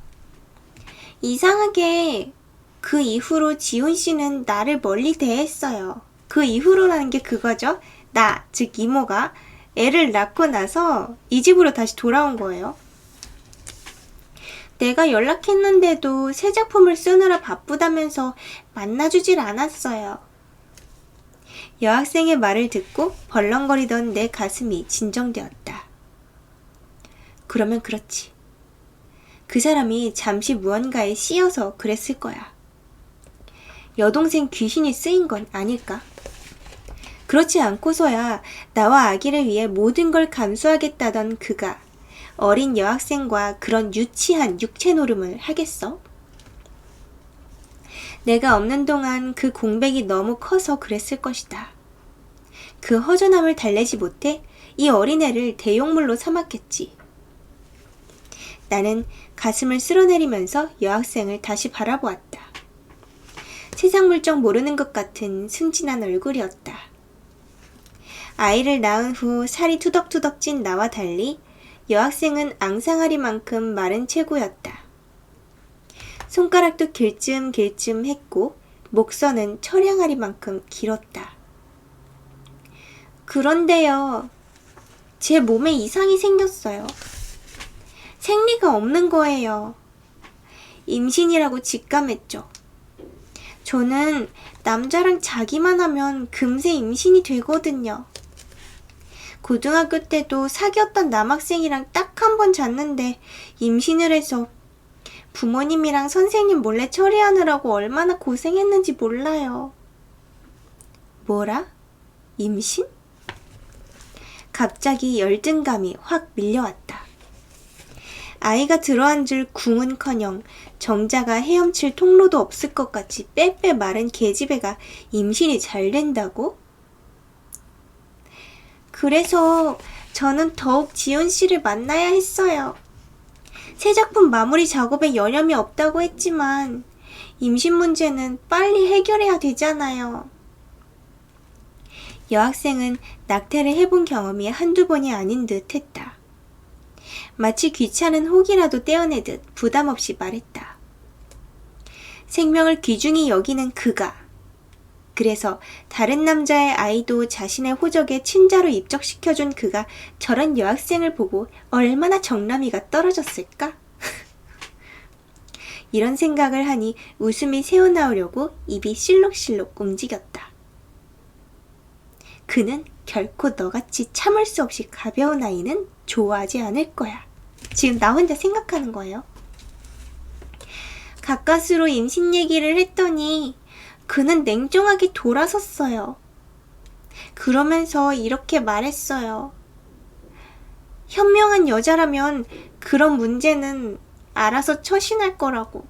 이상하게 그 이후로 지훈 씨는 나를 멀리 대했어요. 그 이후로라는 게 그거죠. 나, 즉 이모가 애를 낳고 나서 이 집으로 다시 돌아온 거예요. 내가 연락했는데도 새 작품을 쓰느라 바쁘다면서 만나주질 않았어요. 여학생의 말을 듣고 벌렁거리던 내 가슴이 진정되었다. 그러면 그렇지. 그 사람이 잠시 무언가에 씌여서 그랬을 거야. 여동생 귀신이 쓰인 건 아닐까? 그렇지 않고서야 나와 아기를 위해 모든 걸 감수하겠다던 그가 어린 여학생과 그런 유치한 육체 노름을 하겠어? 내가 없는 동안 그 공백이 너무 커서 그랬을 것이다. 그 허전함을 달래지 못해 이 어린애를 대용물로 삼았겠지. 나는 가슴을 쓸어내리면서 여학생을 다시 바라보았다. 세상 물정 모르는 것 같은 순진한 얼굴이었다. 아이를 낳은 후 살이 투덕투덕 찐 나와 달리 여학생은 앙상아리만큼 마른 체구였다. 손가락도 길쯤길쯤했고 목선은 철양아리만큼 길었다. 그런데요, 제 몸에 이상이 생겼어요. 생리가 없는 거예요. 임신이라고 직감했죠. 저는 남자랑 자기만 하면 금세 임신이 되거든요. 고등학교 때도 사귀었던 남학생이랑 딱 한 번 잤는데 임신을 해서 부모님이랑 선생님 몰래 처리하느라고 얼마나 고생했는지 몰라요. 뭐라? 임신? 갑자기 열등감이 확 밀려왔다. 아이가 들어앉을 궁은커녕 정자가 헤엄칠 통로도 없을 것 같이 빼빼 마른 계집애가 임신이 잘 된다고? 그래서 저는 더욱 지훈 씨를 만나야 했어요. 새 작품 마무리 작업에 여념이 없다고 했지만 임신 문제는 빨리 해결해야 되잖아요. 여학생은 낙태를 해본 경험이 한두 번이 아닌 듯 했다. 마치 귀찮은 혹이라도 떼어내듯 부담 없이 말했다. 생명을 귀중히 여기는 그가, 그래서 다른 남자의 아이도 자신의 호적에 친자로 입적시켜준 그가 저런 여학생을 보고 얼마나 정남이가 떨어졌을까? 이런 생각을 하니 웃음이 새어나오려고 입이 실룩실룩 움직였다. 그는 결코 너같이 참을 수 없이 가벼운 아이는 좋아하지 않을 거야. 지금 나 혼자 생각하는 거예요. 가까스로 임신 얘기를 했더니 그는 냉정하게 돌아섰어요. 그러면서 이렇게 말했어요. 현명한 여자라면 그런 문제는 알아서 처신할 거라고.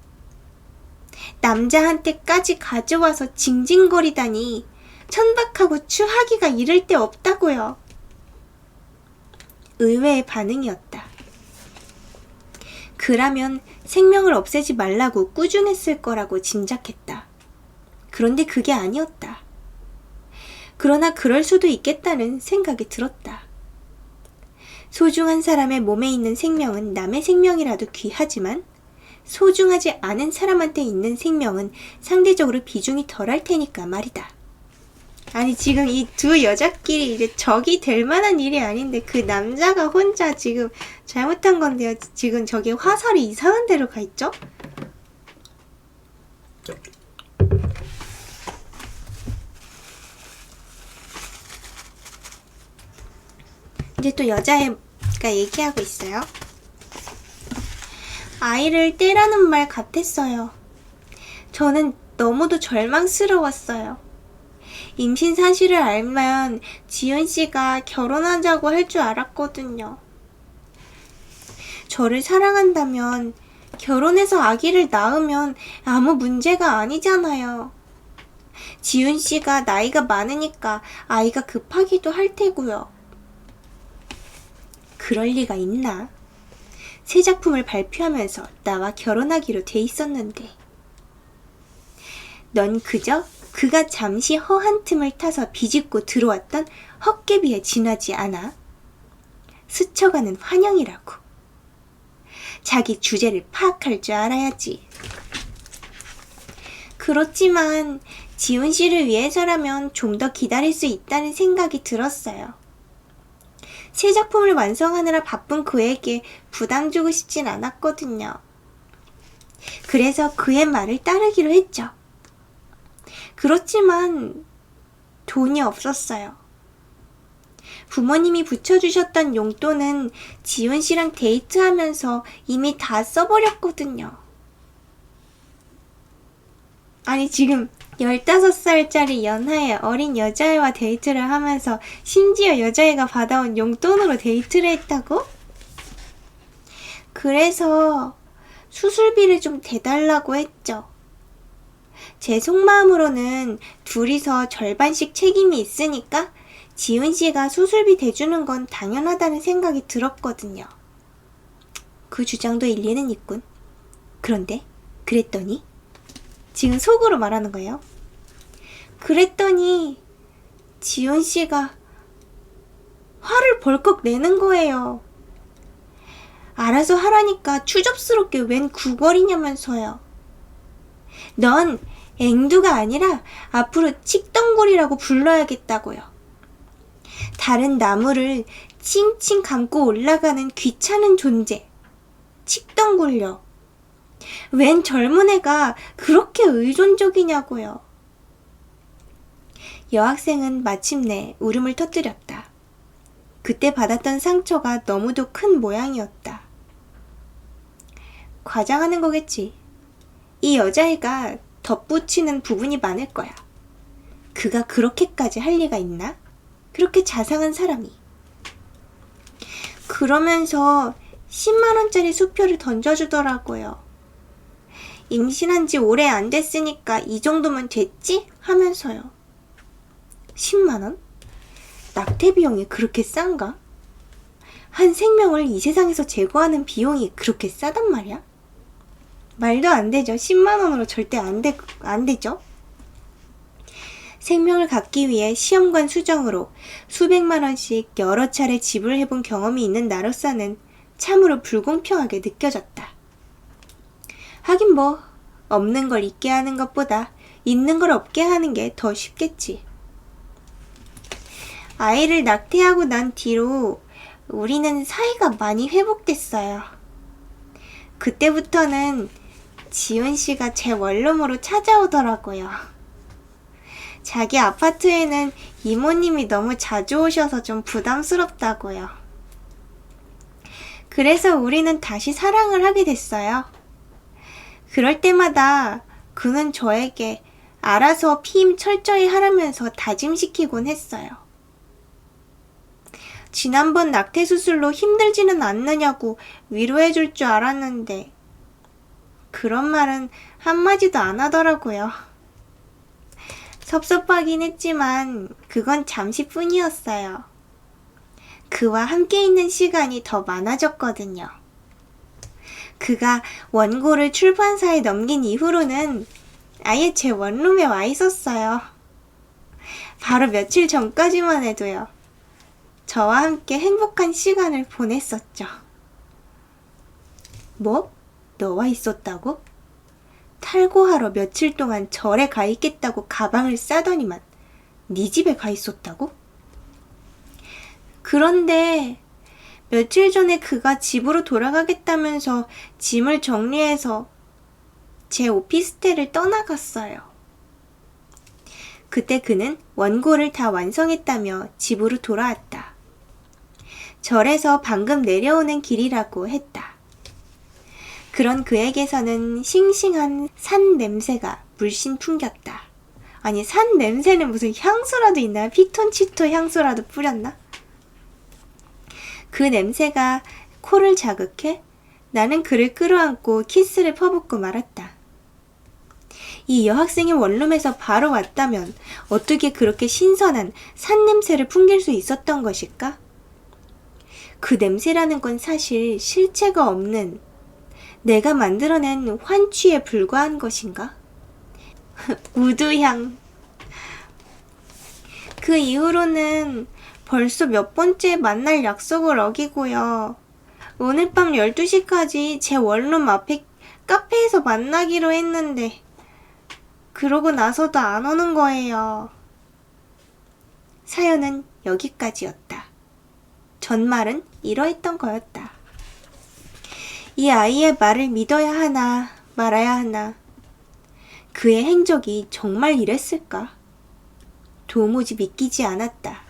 남자한테까지 가져와서 징징거리다니 천박하고 추하기가 이를 데 없다고요. 의외의 반응이었다. 그라면 생명을 없애지 말라고 꾸중했을 거라고 짐작했다. 그런데 그게 아니었다. 그러나 그럴 수도 있겠다는 생각이 들었다. 소중한 사람의 몸에 있는 생명은 남의 생명이라도 귀하지만 소중하지 않은 사람한테 있는 생명은 상대적으로 비중이 덜할 테니까 말이다. 아니 지금 이 두 여자끼리 이제 적이 될 만한 일이 아닌데 그 남자가 혼자 지금 잘못한 건데요. 지금 저기 화살이 이상한 데로 가 있죠? 이제 또 여자애가 얘기하고 있어요. 아이를 떼라는 말 같았어요. 저는 너무도 절망스러웠어요. 임신 사실을 알면 지은씨가 결혼하자고 할 줄 알았거든요. 저를 사랑한다면 결혼해서 아기를 낳으면 아무 문제가 아니잖아요. 지은씨가 나이가 많으니까 아이가 급하기도 할 테고요. 그럴 리가 있나? 새 작품을 발표하면서 나와 결혼하기로 돼 있었는데. 넌 그저 그가 잠시 허한 틈을 타서 비집고 들어왔던 헛개비에 지나지 않아. 스쳐가는 환영이라고. 자기 주제를 파악할 줄 알아야지. 그렇지만 지훈 씨를 위해서라면 좀 더 기다릴 수 있다는 생각이 들었어요. 새 작품을 완성하느라 바쁜 그에게 부담 주고 싶진 않았거든요. 그래서 그의 말을 따르기로 했죠. 그렇지만 돈이 없었어요. 부모님이 붙여주셨던 용돈은 지훈 씨랑 데이트하면서 이미 다 써버렸거든요. 아니 지금 15살짜리 연하의 어린 여자애와 데이트를 하면서 심지어 여자애가 받아온 용돈으로 데이트를 했다고? 그래서 수술비를 좀 대달라고 했죠. 제 속마음으로는 둘이서 절반씩 책임이 있으니까 지훈 씨가 수술비 대주는 건 당연하다는 생각이 들었거든요. 그 주장도 일리는 있군. 그런데 그랬더니 지금 속으로 말하는 거예요. 그랬더니 지훈 씨가 화를 벌컥 내는 거예요. 알아서 하라니까 추접스럽게 웬 구걸이냐면서요. 넌 앵두가 아니라 앞으로 칡덩굴이라고 불러야겠다고요. 다른 나무를 칭칭 감고 올라가는 귀찮은 존재. 칡덩굴요. 웬 젊은 애가 그렇게 의존적이냐고요. 여학생은 마침내 울음을 터뜨렸다. 그때 받았던 상처가 너무도 큰 모양이었다. 과장하는 거겠지. 이 여자애가 덧붙이는 부분이 많을 거야. 그가 그렇게까지 할 리가 있나? 그렇게 자상한 사람이. 그러면서 10만원짜리 수표를 던져주더라고요. 임신한 지 오래 안 됐으니까 이 정도면 됐지? 하면서요. 10만원? 낙태 비용이 그렇게 싼가? 한 생명을 이 세상에서 제거하는 비용이 그렇게 싸단 말이야? 말도 안 되죠. 10만원으로 절대 안 되죠. 생명을 갖기 위해 시험관 수정으로 수백만원씩 여러 차례 지불해본 경험이 있는 나로서는 참으로 불공평하게 느껴졌다. 하긴 뭐 없는 걸 있게 하는 것보다 있는 걸 없게 하는 게 더 쉽겠지. 아이를 낙태하고 난 뒤로 우리는 사이가 많이 회복됐어요. 그때부터는 지훈 씨가 제 원룸으로 찾아오더라고요. 자기 아파트에는 이모님이 너무 자주 오셔서 좀 부담스럽다고요. 그래서 우리는 다시 사랑을 하게 됐어요. 그럴 때마다 그는 저에게 알아서 피임 철저히 하라면서 다짐시키곤 했어요. 지난번 낙태 수술로 힘들지는 않느냐고 위로해줄 줄 알았는데 그런 말은 한마디도 안 하더라고요. 섭섭하긴 했지만 그건 잠시뿐이었어요. 그와 함께 있는 시간이 더 많아졌거든요. 그가 원고를 출판사에 넘긴 이후로는 아예 제 원룸에 와 있었어요. 바로 며칠 전까지만 해도요. 저와 함께 행복한 시간을 보냈었죠. 뭐? 너와 있었다고? 탈고하러 며칠 동안 절에 가 있겠다고 가방을 싸더니만 네 집에 가 있었다고? 그런데 며칠 전에 그가 집으로 돌아가겠다면서 짐을 정리해서 제 오피스텔을 떠나갔어요. 그때 그는 원고를 다 완성했다며 집으로 돌아왔다. 절에서 방금 내려오는 길이라고 했다. 그런 그에게서는 싱싱한 산 냄새가 물씬 풍겼다. 아니, 산 냄새는 무슨 향수라도 있나요? 피톤치토 향수라도 뿌렸나? 그 냄새가 코를 자극해 나는 그를 끌어안고 키스를 퍼붓고 말았다. 이 여학생의 원룸에서 바로 왔다면 어떻게 그렇게 신선한 산 냄새를 풍길 수 있었던 것일까? 그 냄새라는 건 사실 실체가 없는 내가 만들어낸 환취에 불과한 것인가? 우드향. 그 이후로는 벌써 몇 번째 만날 약속을 어기고요. 오늘 밤 12시까지 제 원룸 앞에 카페에서 만나기로 했는데 그러고 나서도 안 오는 거예요. 사연은 여기까지였다. 전말은 이러했던 거였다. 이 아이의 말을 믿어야 하나 말아야 하나. 그의 행적이 정말 이랬을까? 도무지 믿기지 않았다.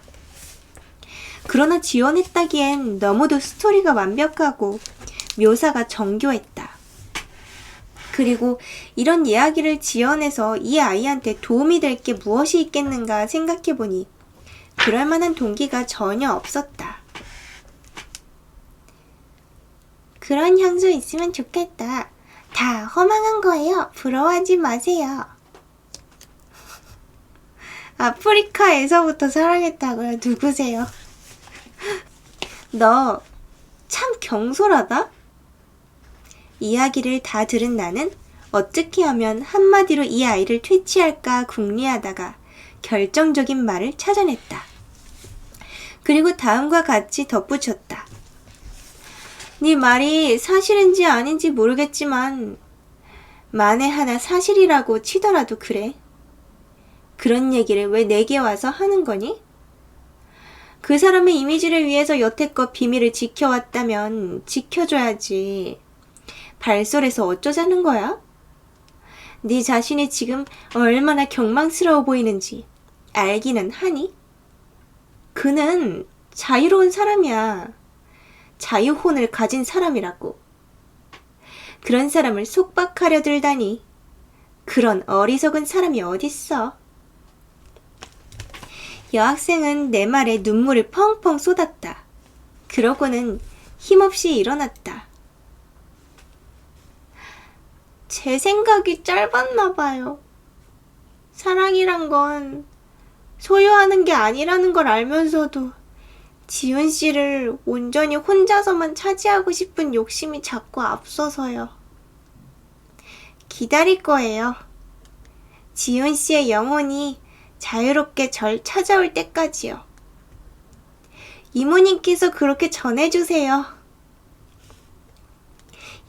그러나 지원했다기엔 너무도 스토리가 완벽하고 묘사가 정교했다. 그리고 이런 이야기를 지어내서 이 아이한테 도움이 될 게 무엇이 있겠는가 생각해보니 그럴 만한 동기가 전혀 없었다. 그런 향수 있으면 좋겠다. 다 허망한 거예요. 부러워하지 마세요. 아프리카에서부터 사랑했다고요? 누구세요? 너 참 경솔하다? 이야기를 다 들은 나는 어떻게 하면 한마디로 이 아이를 퇴치할까 궁리하다가 결정적인 말을 찾아냈다. 그리고 다음과 같이 덧붙였다. 네 말이 사실인지 아닌지 모르겠지만 만에 하나 사실이라고 치더라도 그래. 그런 얘기를 왜 내게 와서 하는 거니? 그 사람의 이미지를 위해서 여태껏 비밀을 지켜왔다면 지켜줘야지. 발설해서 어쩌자는 거야? 네 자신이 지금 얼마나 경망스러워 보이는지 알기는 하니? 그는 자유로운 사람이야. 자유혼을 가진 사람이라고. 그런 사람을 속박하려 들다니. 그런 어리석은 사람이 어딨어? 여학생은 내 말에 눈물을 펑펑 쏟았다. 그러고는 힘없이 일어났다. 제 생각이 짧았나 봐요. 사랑이란 건 소유하는 게 아니라는 걸 알면서도 지훈 씨를 온전히 혼자서만 차지하고 싶은 욕심이 자꾸 앞서서요. 기다릴 거예요. 지훈 씨의 영혼이 자유롭게 절 찾아올 때까지요. 이모님께서 그렇게 전해주세요.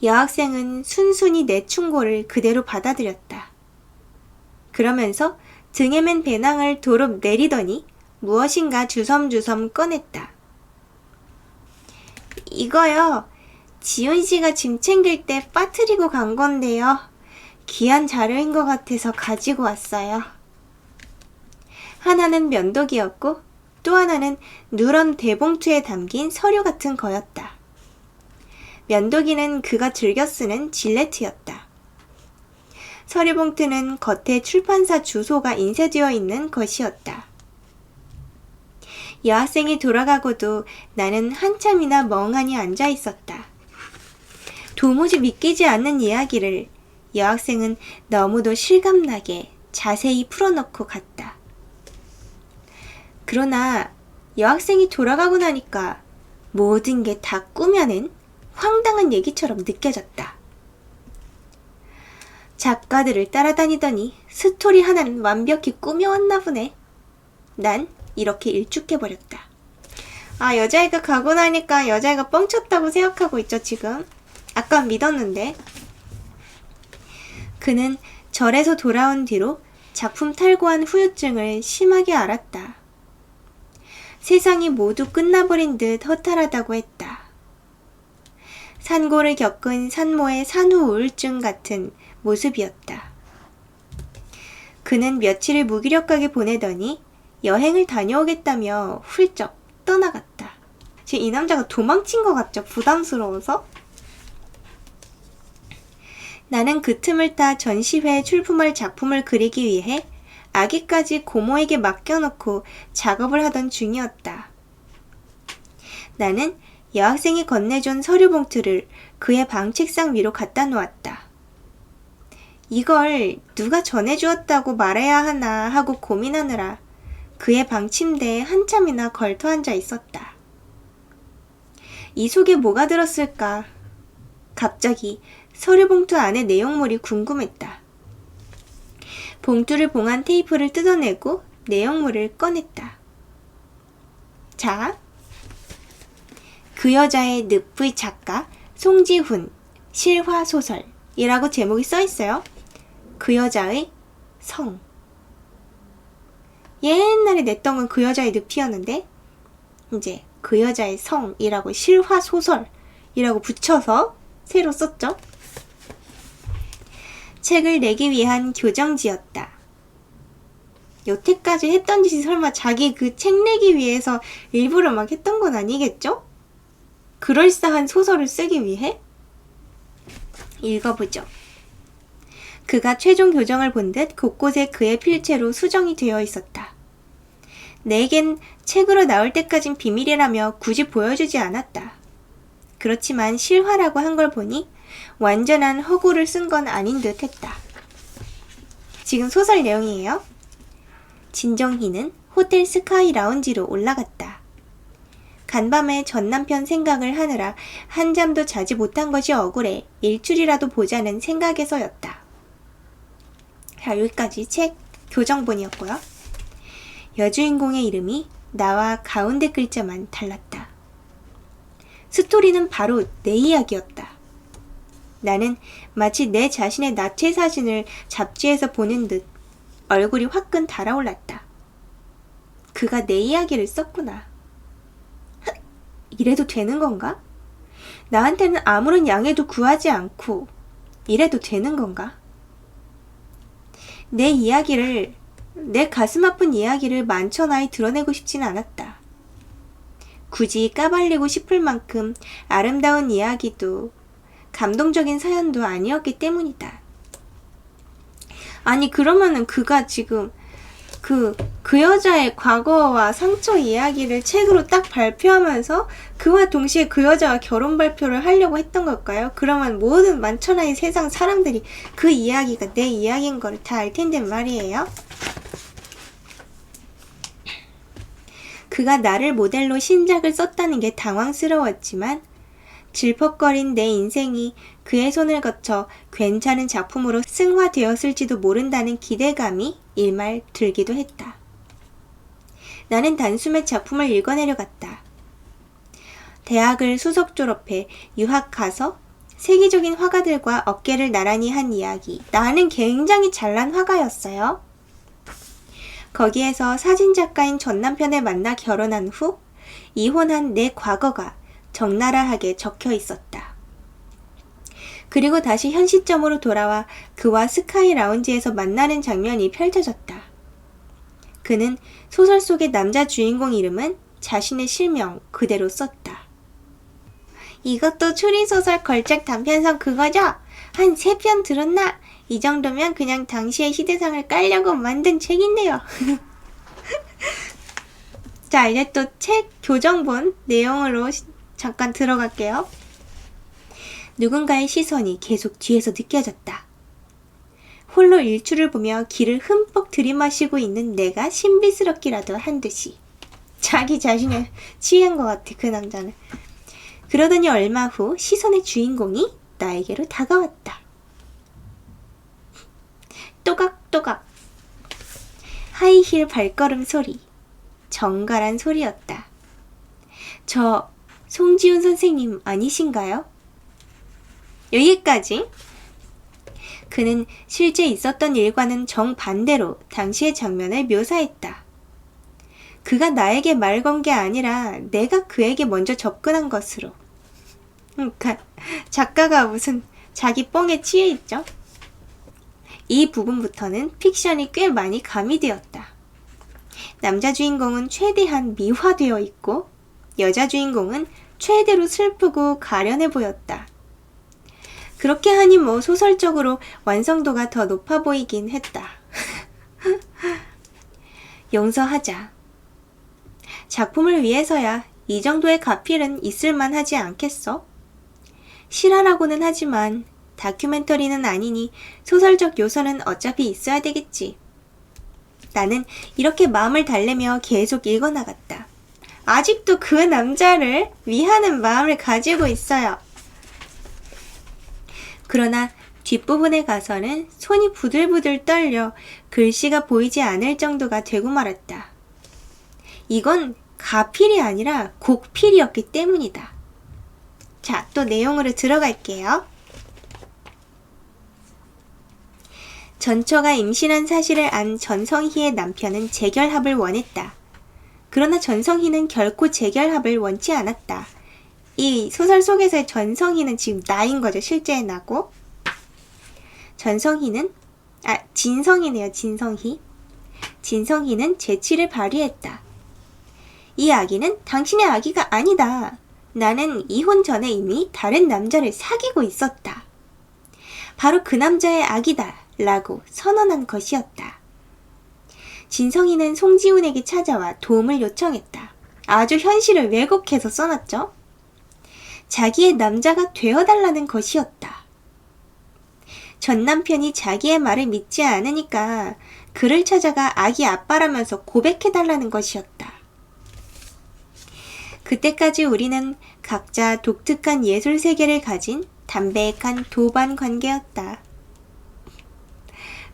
여학생은 순순히 내 충고를 그대로 받아들였다. 그러면서 등에 맨 배낭을 도로 내리더니 무엇인가 주섬주섬 꺼냈다. 이거요. 지훈 씨가 짐 챙길 때 빠뜨리고 간 건데요. 귀한 자료인 것 같아서 가지고 왔어요. 하나는 면도기였고 또 하나는 누런 대봉투에 담긴 서류 같은 거였다. 면도기는 그가 즐겨 쓰는 질레트였다. 서류봉투는 겉에 출판사 주소가 인쇄되어 있는 것이었다. 여학생이 돌아가고도 나는 한참이나 멍하니 앉아 있었다. 도무지 믿기지 않는 이야기를 여학생은 너무도 실감나게 자세히 풀어놓고 갔다. 그러나 여학생이 돌아가고 나니까 모든 게 다 꾸며낸 황당한 얘기처럼 느껴졌다. 작가들을 따라다니더니 스토리 하나는 완벽히 꾸며왔나 보네. 난 이렇게 일축해버렸다. 아, 여자애가 가고 나니까 여자애가 뻥쳤다고 생각하고 있죠, 지금. 아까 믿었는데. 그는 절에서 돌아온 뒤로 작품 탈고한 후유증을 심하게 앓았다. 세상이 모두 끝나버린 듯 허탈하다고 했다. 산고를 겪은 산모의 산후 우울증 같은 모습이었다. 그는 며칠을 무기력하게 보내더니 여행을 다녀오겠다며 훌쩍 떠나갔다. 지금 이 남자가 도망친 것 같죠? 부담스러워서? 나는 그 틈을 타 전시회에 출품할 작품을 그리기 위해 아기까지 고모에게 맡겨놓고 작업을 하던 중이었다. 나는 여학생이 건네준 서류 봉투를 그의 방 책상 위로 갖다 놓았다. 이걸 누가 전해주었다고 말해야 하나 하고 고민하느라 그의 방 침대에 한참이나 걸터 앉아 있었다. 이 속에 뭐가 들었을까? 갑자기 서류 봉투 안의 내용물이 궁금했다. 봉투를 봉한 테이프를 뜯어내고 내용물을 꺼냈다. 자, 그 여자의 늪의 작가 송지훈 실화소설이라고 제목이 써있어요. 그 여자의 성. 옛날에 냈던 건 그 여자의 늪이었는데 이제 그 여자의 성이라고 실화소설이라고 붙여서 새로 썼죠. 책을 내기 위한 교정지였다. 여태까지 했던 짓이 설마 자기 그 책 내기 위해서 일부러 막 했던 건 아니겠죠? 그럴싸한 소설을 쓰기 위해? 읽어보죠. 그가 최종 교정을 본 듯 곳곳에 그의 필체로 수정이 되어 있었다. 내겐 책으로 나올 때까진 비밀이라며 굳이 보여주지 않았다. 그렇지만 실화라고 한 걸 보니 완전한 허구를 쓴 건 아닌 듯 했다. 지금 소설 내용이에요. 진정희는 호텔 스카이 라운지로 올라갔다. 간밤에 전 남편 생각을 하느라 한잠도 자지 못한 것이 억울해 일출이라도 보자는 생각에서였다. 자, 여기까지 책 교정본이었고요. 여주인공의 이름이 나와 가운데 글자만 달랐다. 스토리는 바로 내 이야기였다. 나는 마치 내 자신의 나체 사진을 잡지에서 보는 듯 얼굴이 화끈 달아올랐다. 그가 내 이야기를 썼구나. 이래도 되는 건가? 나한테는 아무런 양해도 구하지 않고 이래도 되는 건가? 내 이야기를, 내 가슴 아픈 이야기를 만천하에 드러내고 싶진 않았다. 굳이 까발리고 싶을 만큼 아름다운 이야기도 감동적인 사연도 아니었기 때문이다. 아니, 그러면은 그가 지금 그 여자의 과거와 상처 이야기를 책으로 딱 발표하면서 그와 동시에 그 여자와 결혼 발표를 하려고 했던 걸까요? 그러면 모든 만천하의 세상 사람들이 그 이야기가 내 이야기인 걸 다 알 텐데 말이에요. 그가 나를 모델로 신작을 썼다는 게 당황스러웠지만 질퍽거린 내 인생이 그의 손을 거쳐 괜찮은 작품으로 승화되었을지도 모른다는 기대감이 일말 들기도 했다. 나는 단숨에 작품을 읽어내려갔다. 대학을 수석 졸업해 유학 가서 세계적인 화가들과 어깨를 나란히 한 이야기. 나는 굉장히 잘난 화가였어요. 거기에서 사진작가인 전 남편을 만나 결혼한 후 이혼한 내 과거가 적나라하게 적혀 있었다. 그리고 다시 현 시점으로 돌아와 그와 스카이 라운지에서 만나는 장면이 펼쳐졌다. 그는 소설 속의 남자 주인공 이름은 자신의 실명 그대로 썼다. 이것도 추리소설 걸작 단편성 그거죠? 한 3편 들었나? 이 정도면 그냥 당시의 시대상을 깔려고 만든 책인데요. 자, 이제 또 책 교정본 내용으로 잠깐 들어갈게요. 누군가의 시선이 계속 뒤에서 느껴졌다. 홀로 일출을 보며 기를 흠뻑 들이마시고 있는 내가 신비스럽기라도 한 듯이. 자기 자신에 취한 것 같아, 그 남자는. 그러더니 얼마 후 시선의 주인공이 나에게로 다가왔다. 또각또각. 하이힐 발걸음 소리. 정갈한 소리였다. 저 송지훈 선생님 아니신가요? 여기까지. 그는 실제 있었던 일과는 정반대로 당시의 장면을 묘사했다. 그가 나에게 말 건 게 아니라 내가 그에게 먼저 접근한 것으로. 그러니까 작가가 무슨 자기 뻥에 취해 있죠? 이 부분부터는 픽션이 꽤 많이 가미되었다. 남자 주인공은 최대한 미화되어 있고 여자 주인공은 최대로 슬프고 가련해 보였다. 그렇게 하니 뭐 소설적으로 완성도가 더 높아 보이긴 했다. 용서하자. 작품을 위해서야 이 정도의 가필은 있을만 하지 않겠어? 실화라고는 하지만 다큐멘터리는 아니니 소설적 요소는 어차피 있어야 되겠지. 나는 이렇게 마음을 달래며 계속 읽어나갔다. 아직도 그 남자를 위하는 마음을 가지고 있어요. 그러나 뒷부분에 가서는 손이 부들부들 떨려 글씨가 보이지 않을 정도가 되고 말았다. 이건 가필이 아니라 곡필이었기 때문이다. 자, 또 내용으로 들어갈게요. 전처가 임신한 사실을 안 전성희의 남편은 재결합을 원했다. 그러나 전성희는 결코 재결합을 원치 않았다. 이 소설 속에서의 전성희는 지금 나인 거죠. 실제의 나고. 진성희네요. 진성희. 진성희는 재치를 발휘했다. 이 아기는 당신의 아기가 아니다. 나는 이혼 전에 이미 다른 남자를 사귀고 있었다. 바로 그 남자의 아기다. 라고 선언한 것이었다. 진성희는 송지훈에게 찾아와 도움을 요청했다. 아주 현실을 왜곡해서 써놨죠. 자기의 남자가 되어달라는 것이었다. 전 남편이 자기의 말을 믿지 않으니까 그를 찾아가 아기 아빠라면서 고백해달라는 것이었다. 그때까지 우리는 각자 독특한 예술 세계를 가진 담백한 도반 관계였다.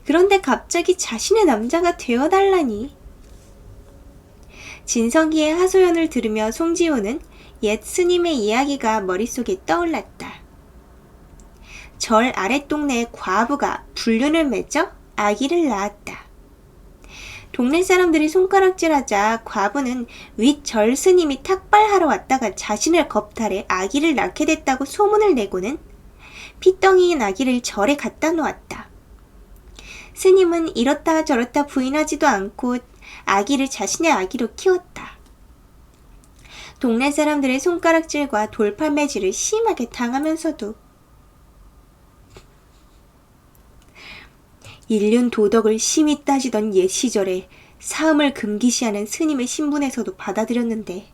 그런데 갑자기 자신의 남자가 되어달라니. 진성희의 하소연을 들으며 송지호는 옛 스님의 이야기가 머릿속에 떠올랐다. 절 아랫동네의 과부가 불륜을 맺어 아기를 낳았다. 동네 사람들이 손가락질하자 과부는 윗절 스님이 탁발하러 왔다가 자신을 겁탈해 아기를 낳게 됐다고 소문을 내고는 피덩이인 아기를 절에 갖다 놓았다. 스님은 이렇다 저렇다 부인하지도 않고 아기를 자신의 아기로 키웠다. 동네 사람들의 손가락질과 돌팔매질을 심하게 당하면서도 인륜 도덕을 심히 따지던 옛 시절에 사음을 금기시하는 스님의 신분에서도 받아들였는데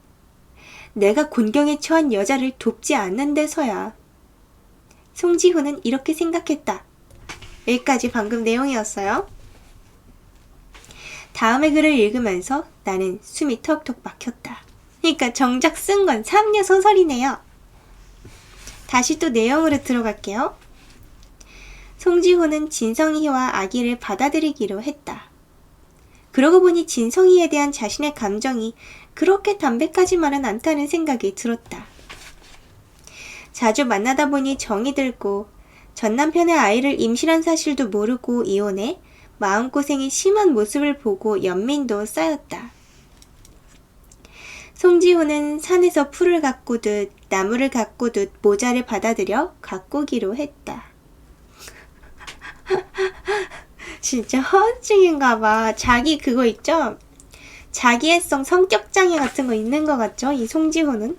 내가 곤경에 처한 여자를 돕지 않는 데서야. 송지훈은 이렇게 생각했다. 여기까지 방금 내용이었어요. 다음의 글을 읽으면서 나는 숨이 턱턱 막혔다. 그러니까 정작 쓴 건 3류 소설이네요. 다시 또 내용으로 들어갈게요. 송지호는 진성희와 아기를 받아들이기로 했다. 그러고 보니 진성희에 대한 자신의 감정이 그렇게 담백하지만은 않다는 생각이 들었다. 자주 만나다 보니 정이 들고 전 남편의 아이를 임신한 사실도 모르고 이혼해 마음고생이 심한 모습을 보고 연민도 쌓였다. 송지호는 산에서 풀을 가꾸듯 나무를 가꾸듯 모자를 받아들여 가꾸기로 했다. 진짜 허언증인가 봐. 자기 그거 있죠? 자기애성 성격장애 같은 거 있는 것 같죠? 이 송지호는.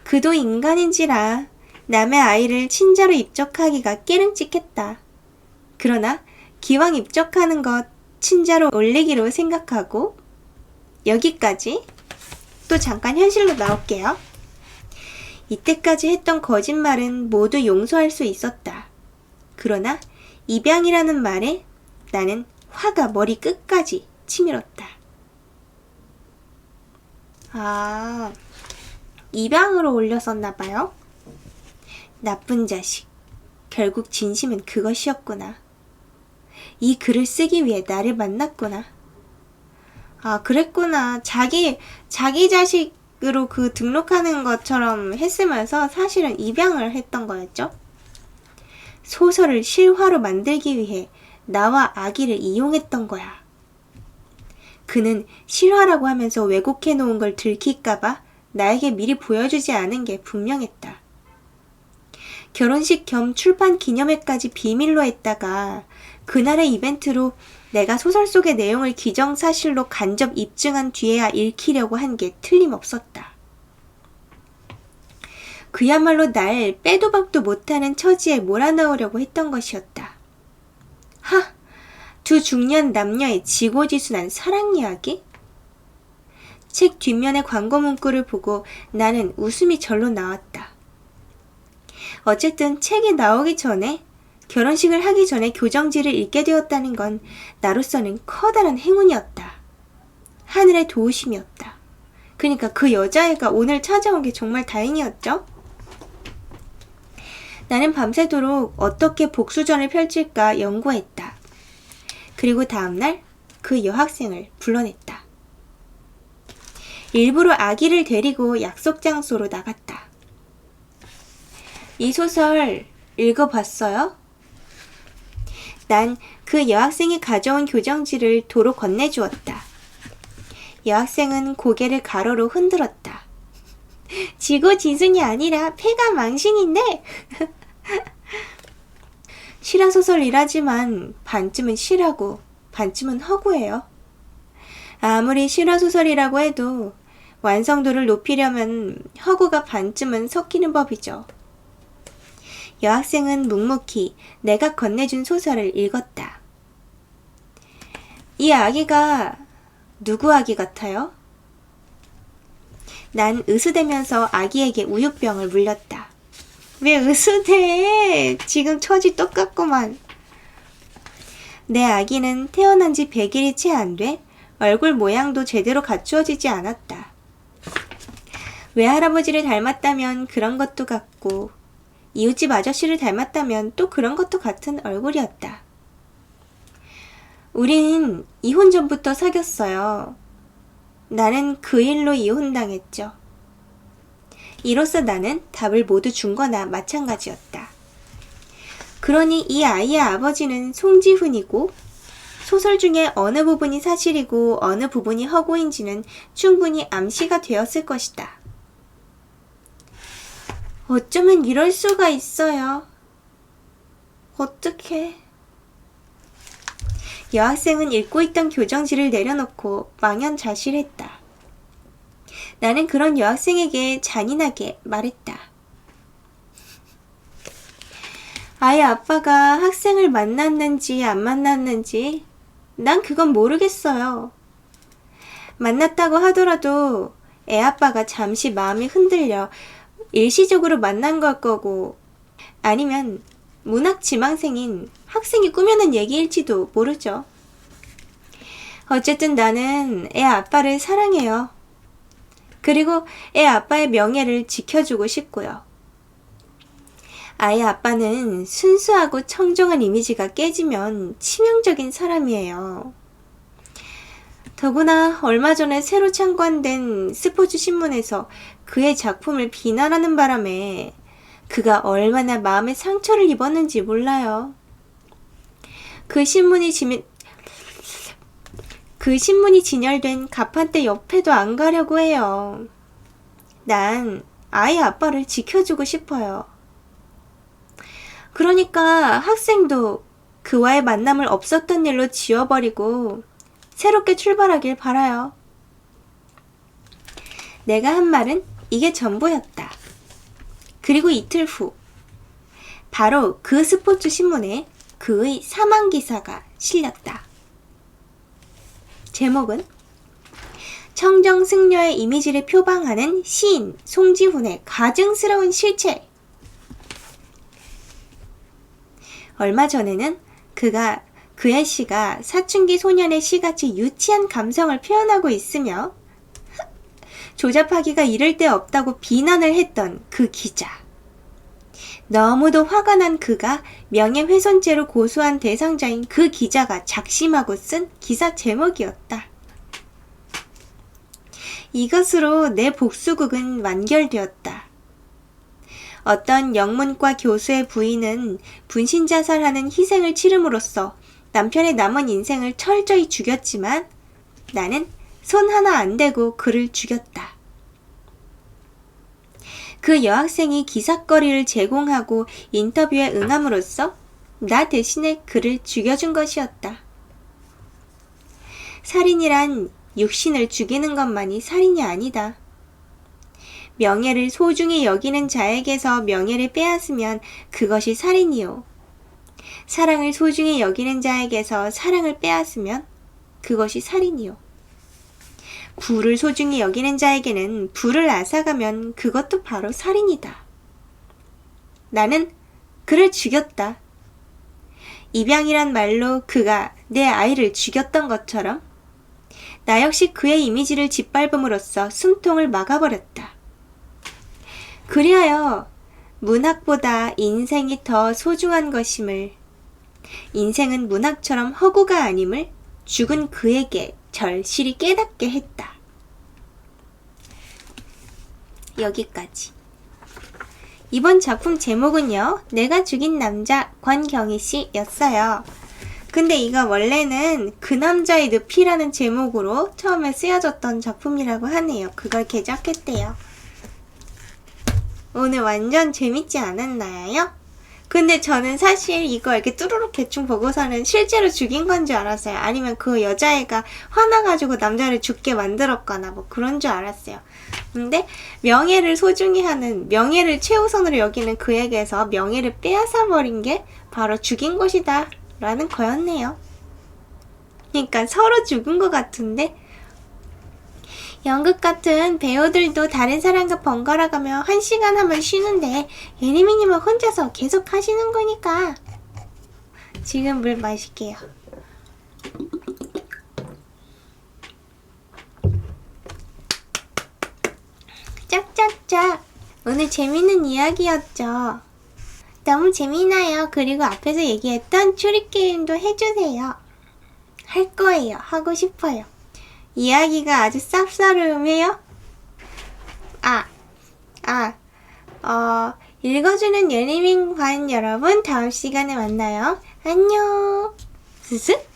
그도 인간인지라 남의 아이를 친자로 입적하기가 깨름직했다. 그러나 기왕 입적하는 것 친자로 올리기로 생각하고 여기까지. 또 잠깐 현실로 나올게요. 이때까지 했던 거짓말은 모두 용서할 수 있었다. 그러나 입양이라는 말에 나는 화가 머리 끝까지 치밀었다. 아, 입양으로 올렸었나봐요. 나쁜 자식. 결국 진심은 그것이었구나. 이 글을 쓰기 위해 나를 만났구나. 아, 그랬구나. 자기 자식으로 그 등록하는 것처럼 했으면서 사실은 입양을 했던 거였죠. 소설을 실화로 만들기 위해 나와 아기를 이용했던 거야. 그는 실화라고 하면서 왜곡해 놓은 걸 들킬까봐 나에게 미리 보여주지 않은 게 분명했다. 결혼식 겸 출판 기념회까지 비밀로 했다가 그날의 이벤트로 내가 소설 속의 내용을 기정사실로 간접 입증한 뒤에야 읽히려고 한 게 틀림없었다. 그야말로 날 빼도 박도 못하는 처지에 몰아넣으려고 했던 것이었다. 하! 두 중년 남녀의 지고지순한 사랑 이야기? 책 뒷면의 광고 문구를 보고 나는 웃음이 절로 나왔다. 어쨌든 책이 나오기 전에, 결혼식을 하기 전에 교정지를 읽게 되었다는 건 나로서는 커다란 행운이었다. 하늘의 도우심이었다. 그러니까 그 여자애가 오늘 찾아온 게 정말 다행이었죠? 나는 밤새도록 어떻게 복수전을 펼칠까 연구했다. 그리고 다음날 그 여학생을 불러냈다. 일부러 아기를 데리고 약속 장소로 나갔다. 이 소설 읽어봤어요? 난 그 여학생이 가져온 교정지를 도로 건네주었다. 여학생은 고개를 가로로 흔들었다. 지고지순이 아니라 패가망신인데? 실화소설이라지만 반쯤은 실화고 반쯤은 허구예요. 아무리 실화소설이라고 해도 완성도를 높이려면 허구가 반쯤은 섞이는 법이죠. 여학생은 묵묵히 내가 건네준 소설을 읽었다. 이 아기가 누구 아기 같아요? 난 으스대면서 아기에게 우유병을 물렸다. 왜 으스대? 지금 처지 똑같구만. 내 아기는 태어난 지 100일이 채 안 돼 얼굴 모양도 제대로 갖추어지지 않았다. 외할아버지를 닮았다면 그런 것도 같고 이웃집 아저씨를 닮았다면 또 그런 것도 같은 얼굴이었다. 우린 이혼 전부터 사귀었어요. 나는 그 일로 이혼당했죠. 이로써 나는 답을 모두 준 거나 마찬가지였다. 그러니 이 아이의 아버지는 송지훈이고 소설 중에 어느 부분이 사실이고 어느 부분이 허구인지는 충분히 암시가 되었을 것이다. 어쩌면 이럴 수가 있어요. 어떡해. 여학생은 읽고 있던 교정지를 내려놓고 망연자실했다. 나는 그런 여학생에게 잔인하게 말했다. 아이 아빠가 학생을 만났는지 안 만났는지 난 그건 모르겠어요. 만났다고 하더라도 애 아빠가 잠시 마음이 흔들려 일시적으로 만난 걸 거고 아니면 문학 지망생인 학생이 꾸며낸 얘기일지도 모르죠. 어쨌든 나는 애 아빠를 사랑해요. 그리고 애 아빠의 명예를 지켜주고 싶고요. 아이 아빠는 순수하고 청정한 이미지가 깨지면 치명적인 사람이에요. 더구나 얼마 전에 새로 창간된 스포츠 신문에서 그의 작품을 비난하는 바람에 그가 얼마나 마음에 상처를 입었는지 몰라요. 그 신문이 진열된 가판대 옆에도 안 가려고 해요. 난 아이 아빠를 지켜주고 싶어요. 그러니까 학생도 그와의 만남을 없었던 일로 지워버리고 새롭게 출발하길 바라요. 내가 한 말은 이게 전부였다. 그리고 이틀 후 바로 그 스포츠 신문에 그의 사망 기사가 실렸다. 제목은 청정승려의 이미지를 표방하는 시인 송지훈의 가증스러운 실체. 얼마 전에는 그의 시가 사춘기 소년의 시같이 유치한 감성을 표현하고 있으며 조잡하기가 이를 데 없다고 비난을 했던 그 기자. 너무도 화가 난 그가 명예훼손죄로 고소한 대상자인 그 기자가 작심하고 쓴 기사 제목이었다. 이것으로 내 복수극은 완결되었다. 어떤 영문과 교수의 부인은 분신자살하는 희생을 치름으로써 남편의 남은 인생을 철저히 죽였지만 나는 손 하나 안 대고 그를 죽였다. 그 여학생이 기사거리를 제공하고 인터뷰에 응함으로써 나 대신에 그를 죽여준 것이었다. 살인이란 육신을 죽이는 것만이 살인이 아니다. 명예를 소중히 여기는 자에게서 명예를 빼앗으면 그것이 살인이요. 사랑을 소중히 여기는 자에게서 사랑을 빼앗으면 그것이 살인이요. 부를 소중히 여기는 자에게는 부를 앗아가면 그것도 바로 살인이다. 나는 그를 죽였다. 입양이란 말로 그가 내 아이를 죽였던 것처럼 나 역시 그의 이미지를 짓밟음으로써 숨통을 막아버렸다. 그리하여 문학보다 인생이 더 소중한 것임을, 인생은 문학처럼 허구가 아님을 죽은 그에게 절실히 깨닫게 했다. 여기까지. 이번 작품 제목은요, 내가 죽인 남자 권경희 씨였어요. 근데 이거 원래는 그 남자의 늪이라는 제목으로 처음에 쓰여졌던 작품이라고 하네요. 그걸 개작했대요. 오늘 완전 재밌지 않았나요? 근데 저는 사실 이거 이렇게 뚜루룩 대충 보고서는 실제로 죽인 건 줄 알았어요. 아니면 그 여자애가 화나가지고 남자를 죽게 만들었거나 뭐 그런 줄 알았어요. 근데 명예를 소중히 하는, 명예를 최우선으로 여기는 그에게서 명예를 빼앗아버린 게 바로 죽인 것이다 라는 거였네요. 그러니까 서로 죽은 것 같은데, 연극 같은 배우들도 다른 사람과 번갈아 가며 1시간 하면 쉬는데 예림이님은 혼자서 계속 하시는 거니까. 지금 물 마실게요. 짝짝짝. 오늘 재밌는 이야기였죠. 너무 재미나요. 그리고 앞에서 얘기했던 추리게임도 해주세요. 할 거예요. 하고 싶어요. 이야기가 아주 쌉싸름해요. 읽어주는 예리밍 관 여러분, 다음 시간에 만나요. 안녕. 스스.